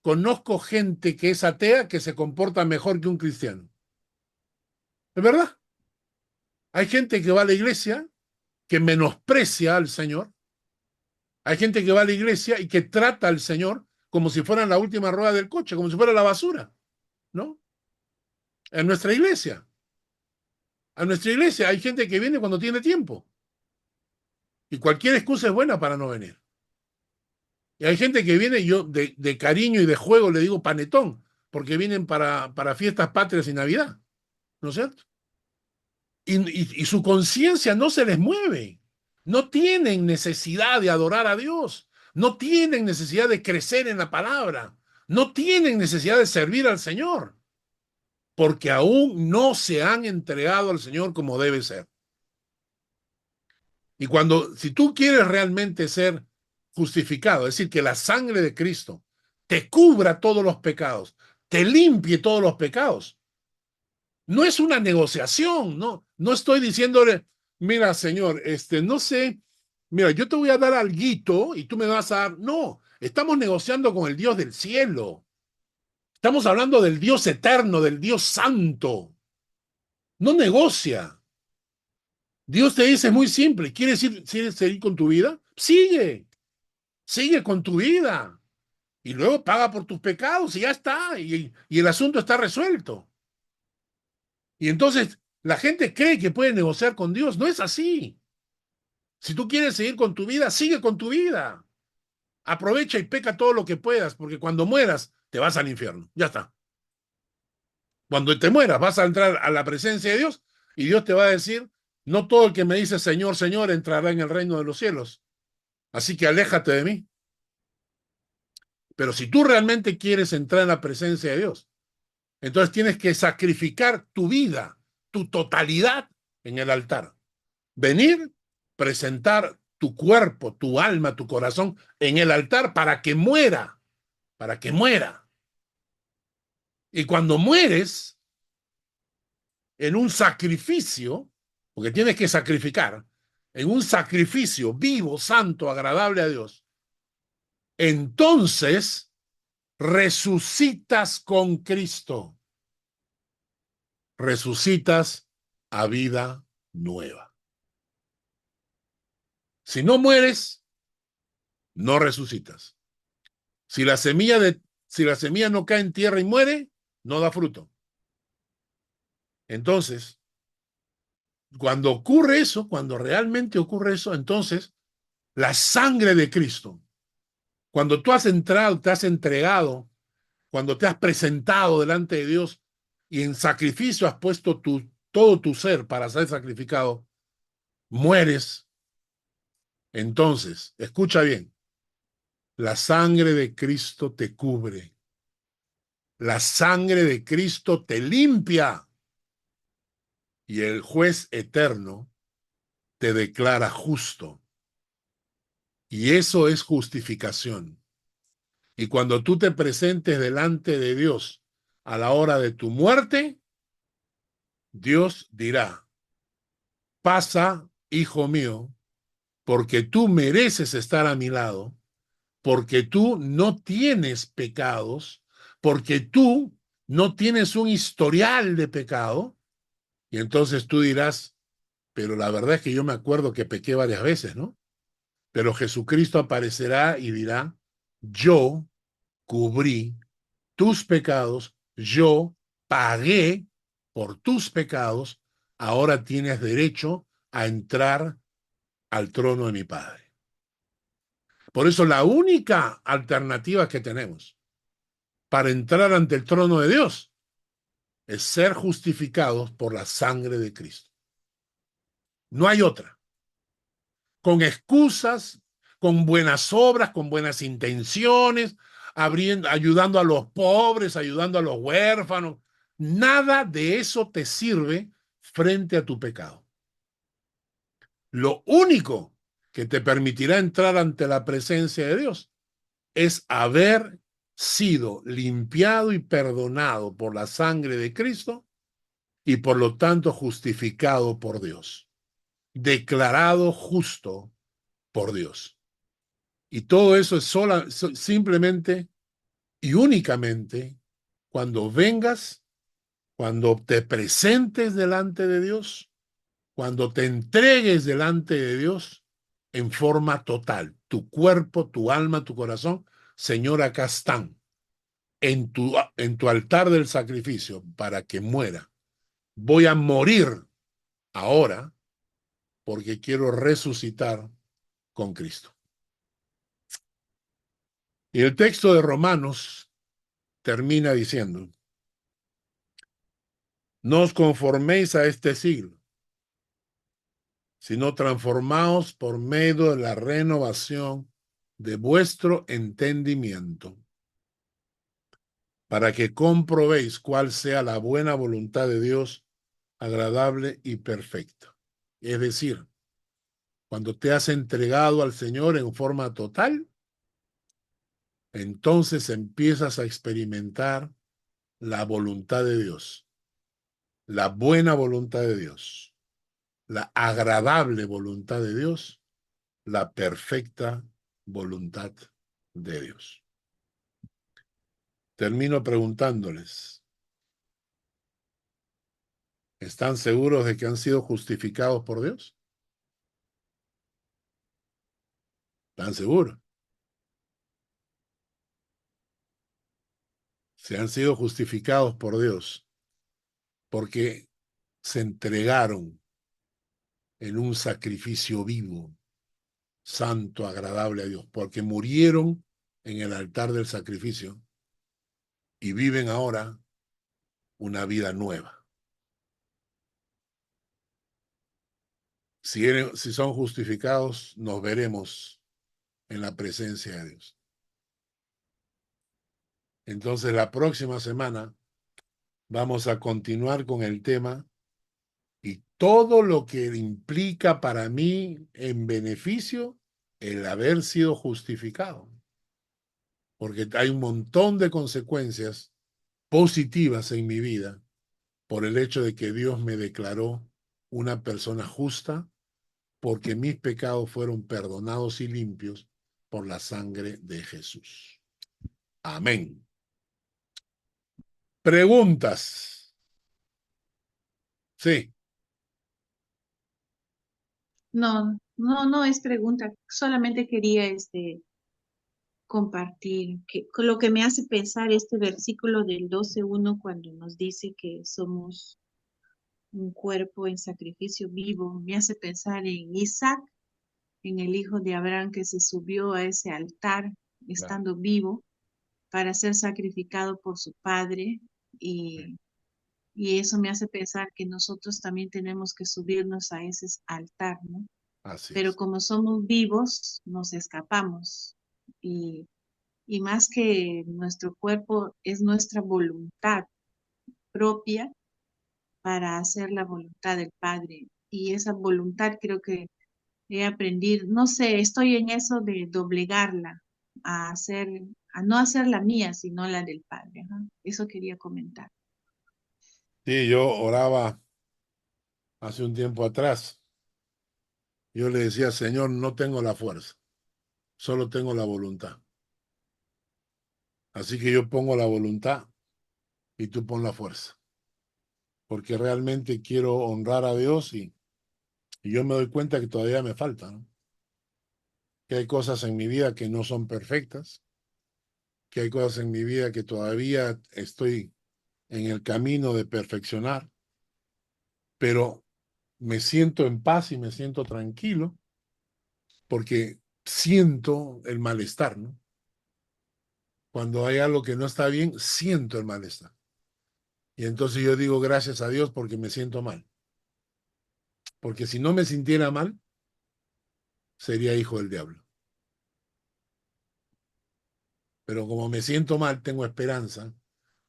conozco gente que es atea que se comporta mejor que un cristiano? ¿Es verdad? Hay gente que va a la iglesia que menosprecia al Señor. Hay gente que va a la iglesia y que trata al Señor como si fuera la última rueda del coche, como si fuera la basura, ¿no? En nuestra iglesia. A nuestra iglesia hay gente que viene cuando tiene tiempo. Y cualquier excusa es buena para no venir. Y hay gente que viene, yo de cariño y de juego le digo panetón, porque vienen para fiestas patrias y Navidad, ¿no es cierto? Y su conciencia no se les mueve. No tienen necesidad de adorar a Dios. No tienen necesidad de crecer en la palabra. No tienen necesidad de servir al Señor. Porque aún no se han entregado al Señor como debe ser. Y si tú quieres realmente ser justificado, es decir, que la sangre de Cristo te cubra todos los pecados, te limpie todos los pecados, no es una negociación, no estoy diciéndole, mira, Señor, no sé, mira, yo te voy a dar alguito y tú me vas a dar, no, estamos negociando con el Dios del cielo, estamos hablando del Dios eterno, del Dios santo, no negocia. Dios te dice muy simple, ¿quieres seguir con tu vida? Sigue con tu vida y luego paga por tus pecados y ya está, y el asunto está resuelto. Y entonces la gente cree que puede negociar con Dios. No es así. Si tú quieres seguir con tu vida, sigue con tu vida. Aprovecha y peca todo lo que puedas, porque cuando mueras te vas al infierno. Ya está. Cuando te mueras vas a entrar a la presencia de Dios y Dios te va a decir, no todo el que me dice Señor, Señor entrará en el reino de los cielos. Así que aléjate de mí. Pero si tú realmente quieres entrar en la presencia de Dios, entonces tienes que sacrificar tu vida, tu totalidad en el altar. Venir, presentar tu cuerpo, tu alma, tu corazón en el altar para que muera, para que muera. Y cuando mueres en un sacrificio, porque tienes que sacrificar, en un sacrificio vivo, santo, agradable a Dios, entonces resucitas con Cristo. Resucitas a vida nueva. Si no mueres, no resucitas. Si la semilla no cae en tierra y muere, no da fruto. Entonces, cuando ocurre eso, cuando realmente ocurre eso, entonces la sangre de Cristo, cuando tú has entrado, te has entregado, cuando te has presentado delante de Dios y en sacrificio has puesto todo tu ser para ser sacrificado, mueres. Entonces, escucha bien, la sangre de Cristo te cubre, la sangre de Cristo te limpia y el juez eterno te declara justo. Y eso es justificación. Y cuando tú te presentes delante de Dios a la hora de tu muerte, Dios dirá, pasa, hijo mío, porque tú mereces estar a mi lado, porque tú no tienes pecados, porque tú no tienes un historial de pecado. Y entonces tú dirás, pero la verdad es que yo me acuerdo que pequé varias veces, ¿no? Pero Jesucristo aparecerá y dirá, yo cubrí tus pecados, yo pagué por tus pecados, ahora tienes derecho a entrar al trono de mi Padre. Por eso la única alternativa que tenemos para entrar ante el trono de Dios es ser justificados por la sangre de Cristo. No hay otra. Con excusas, con buenas obras, con buenas intenciones, ayudando a los pobres, ayudando a los huérfanos. Nada de eso te sirve frente a tu pecado. Lo único que te permitirá entrar ante la presencia de Dios es haber sido limpiado y perdonado por la sangre de Cristo y por lo tanto justificado por Dios, declarado justo por Dios. Y todo eso es simplemente y únicamente cuando vengas, cuando te presentes delante de Dios, cuando te entregues delante de Dios en forma total, tu cuerpo, tu alma, tu corazón, Señor, acá están, en tu altar del sacrificio para que muera. Voy a morir ahora porque quiero resucitar con Cristo. Y el texto de Romanos termina diciendo, no os conforméis a este siglo, sino transformaos por medio de la renovación de vuestro entendimiento, para que comprobéis cuál sea la buena voluntad de Dios, agradable y perfecta. Es decir, cuando te has entregado al Señor en forma total, entonces empiezas a experimentar la voluntad de Dios, la buena voluntad de Dios, la agradable voluntad de Dios, la perfecta voluntad de Dios. Termino preguntándoles, ¿están seguros de que han sido justificados por Dios? ¿Están seguros? Se han sido justificados por Dios porque se entregaron en un sacrificio vivo, santo, agradable a Dios, porque murieron en el altar del sacrificio y viven ahora una vida nueva. Si son justificados, nos veremos en la presencia de Dios. Entonces, la próxima semana vamos a continuar con el tema y todo lo que implica para mí en beneficio el haber sido justificado. Porque hay un montón de consecuencias positivas en mi vida por el hecho de que Dios me declaró una persona justa, porque mis pecados fueron perdonados y limpios por la sangre de Jesús. Amén. Preguntas. Sí. No es pregunta, solamente quería compartir que con lo que me hace pensar este versículo del 12:1 cuando nos dice que somos un cuerpo en sacrificio vivo. Me hace pensar en Isaac, en el hijo de Abraham que se subió a ese altar Claro. estando vivo para ser sacrificado por su padre Sí. y eso me hace pensar que nosotros también tenemos que subirnos a ese altar, ¿no? Así Pero es. como somos vivos, nos escapamos y, y más que nuestro cuerpo es nuestra voluntad propia para hacer la voluntad del Padre y esa voluntad creo que he aprendido, no sé, estoy en eso de doblegarla a hacer, a no hacer la mía, sino la del Padre. Ajá. Eso quería comentar. Sí, yo oraba hace un tiempo atrás. Yo le decía, Señor, no tengo la fuerza, solo tengo la voluntad. Así que yo pongo la voluntad y tú pon la fuerza, porque realmente quiero honrar a Dios y yo me doy cuenta que todavía me falta, ¿no? Que hay cosas en mi vida que no son perfectas, que hay cosas en mi vida que todavía estoy en el camino de perfeccionar, pero me siento en paz y me siento tranquilo porque siento el malestar, ¿no? Cuando hay algo que no está bien, siento el malestar. Y entonces yo digo gracias a Dios porque me siento mal. Porque si no me sintiera mal, sería hijo del diablo. Pero como me siento mal, tengo esperanza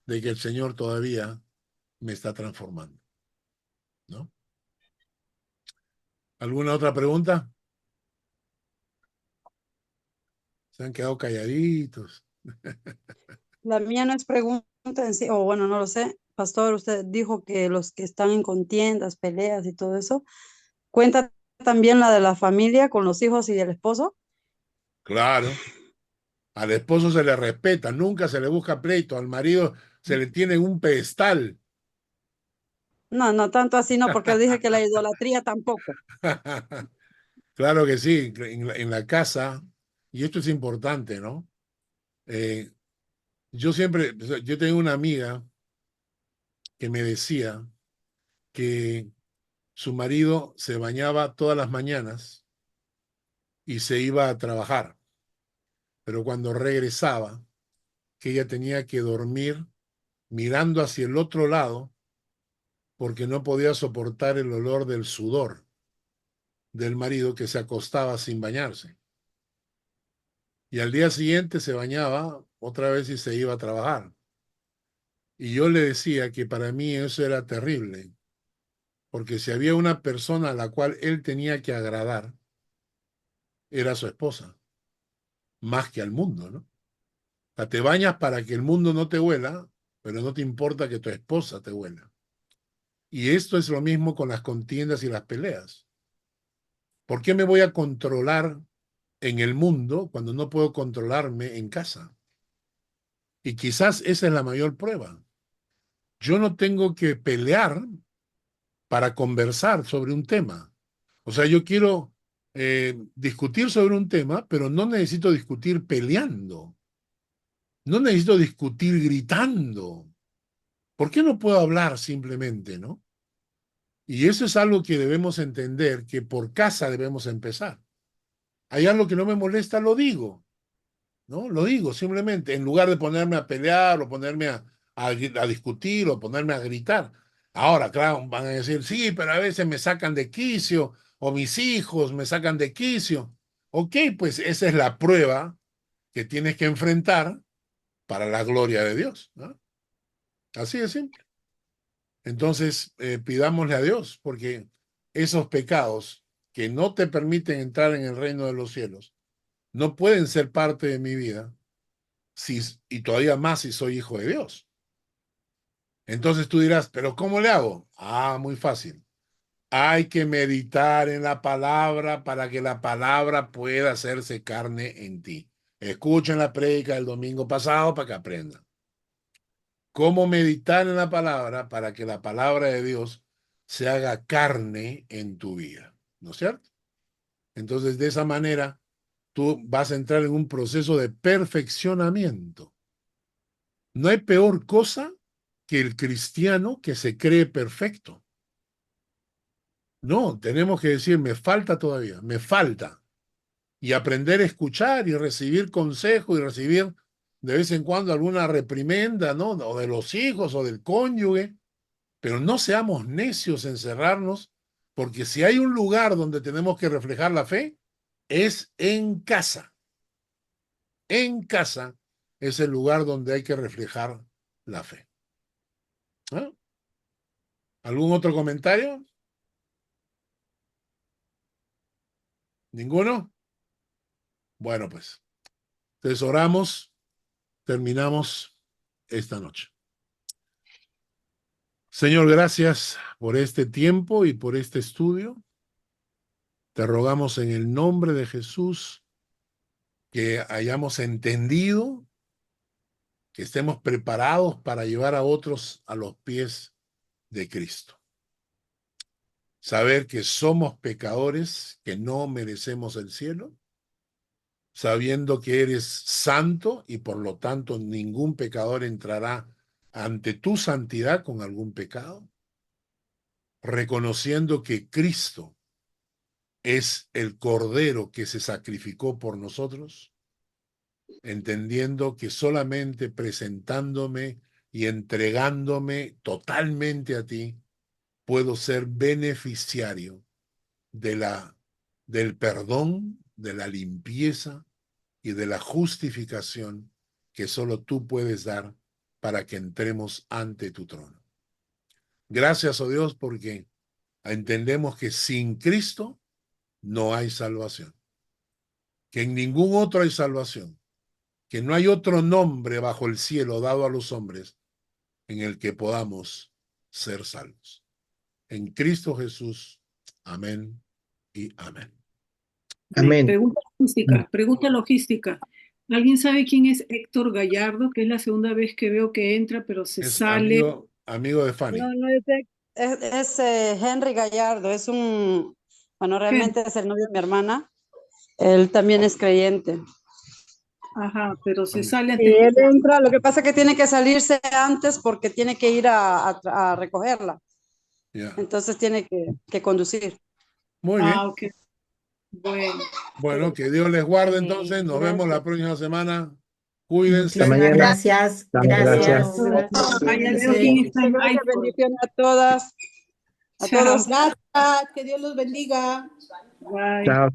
de que el Señor todavía me está transformando, ¿no? ¿Alguna otra pregunta? Se han quedado calladitos. La mía no es pregunta en sí, o bueno, no lo sé. Pastor, usted dijo que los que están en contiendas, peleas y todo eso, ¿cuenta también la de la familia con los hijos y el esposo? Claro, al esposo se le respeta, nunca se le busca pleito, al marido se le tiene en un pedestal. No, no tanto así, no, porque dije que la idolatría tampoco. Claro que sí, en la casa, y esto es importante, ¿no? Eh, yo tengo una amiga que me decía que su marido se bañaba todas las mañanas y se iba a trabajar, pero cuando regresaba, que ella tenía que dormir mirando hacia el otro lado porque no podía soportar el olor del sudor del marido que se acostaba sin bañarse. Y al día siguiente se bañaba otra vez y se iba a trabajar. Y yo le decía que para mí eso era terrible, porque si había una persona a la cual él tenía que agradar, era su esposa, más que al mundo, ¿no? O sea, te bañas para que el mundo no te huela, pero no te importa que tu esposa te huela. Y esto es lo mismo con las contiendas y las peleas. ¿Por qué me voy a controlar en el mundo cuando no puedo controlarme en casa? Y quizás esa es la mayor prueba. Yo no tengo que pelear para conversar sobre un tema. O sea, yo quiero discutir sobre un tema, pero no necesito discutir peleando. No necesito discutir gritando. ¿Por qué no puedo hablar simplemente, no? Y eso es algo que debemos entender, que por casa debemos empezar. Hay algo que no me molesta, lo digo, ¿no? Lo digo simplemente, en lugar de ponerme a pelear o ponerme a discutir o ponerme a gritar. Ahora, claro, van a decir, sí, pero a veces me sacan de quicio o mis hijos me sacan de quicio. Ok, pues esa es la prueba que tienes que enfrentar para la gloria de Dios, ¿no? Así de simple. Entonces, pidámosle a Dios, porque esos pecados que no te permiten entrar en el reino de los cielos no pueden ser parte de mi vida si, y todavía más si soy hijo de Dios. Entonces tú dirás, pero ¿cómo le hago? Ah, muy fácil. Hay que meditar en la palabra para que la palabra pueda hacerse carne en ti. Escuchen la prédica del domingo pasado para que aprendan. ¿Cómo meditar en la palabra para que la palabra de Dios se haga carne en tu vida? ¿No es cierto? Entonces, de esa manera, tú vas a entrar en un proceso de perfeccionamiento. No hay peor cosa que el cristiano que se cree perfecto. No, tenemos que decir, me falta todavía, me falta. Y aprender a escuchar y recibir consejo y recibir de vez en cuando alguna reprimenda, ¿no? O de los hijos o del cónyuge. Pero no seamos necios en cerrarnos, porque si hay un lugar donde tenemos que reflejar la fe, es en casa. En casa es el lugar donde hay que reflejar la fe. ¿Ah? ¿Algún otro comentario? ¿Ninguno? Bueno, pues, entonces oramos, terminamos esta noche. Señor, gracias por este tiempo y por este estudio. Te rogamos en el nombre de Jesús que hayamos entendido, que estemos preparados para llevar a otros a los pies de Cristo. Saber que somos pecadores, que no merecemos el cielo, sabiendo que eres santo y por lo tanto ningún pecador entrará ante tu santidad con algún pecado, reconociendo que Cristo es el Cordero que se sacrificó por nosotros, entendiendo que solamente presentándome y entregándome totalmente a ti, puedo ser beneficiario del perdón, de la limpieza y de la justificación que solo tú puedes dar para que entremos ante tu trono. Gracias, oh Dios, porque entendemos que sin Cristo no hay salvación, que en ningún otro hay salvación, que no hay otro nombre bajo el cielo dado a los hombres en el que podamos ser salvos. En Cristo Jesús. Amén y amén. Amén. Pregunta logística. ¿Alguien sabe quién es Héctor Gallardo? Que es la segunda vez que veo que entra, pero se Es sale. amigo de Fanny. No, no es Henry Gallardo, es bueno, realmente es el novio de mi hermana. Él también es creyente. Ajá, pero se sale Y él entra, lo que pasa es que tiene que salirse antes porque tiene que ir a recogerla. Yeah. Entonces tiene que conducir. Muy bien. Ok. Bueno, que Dios les guarde entonces. Nos vemos la próxima semana. Cuídense. Muchísimas gracias. Gracias. Bendiciones a todas. A todos. Gracias. Que Dios los bendiga. Bye. Chao.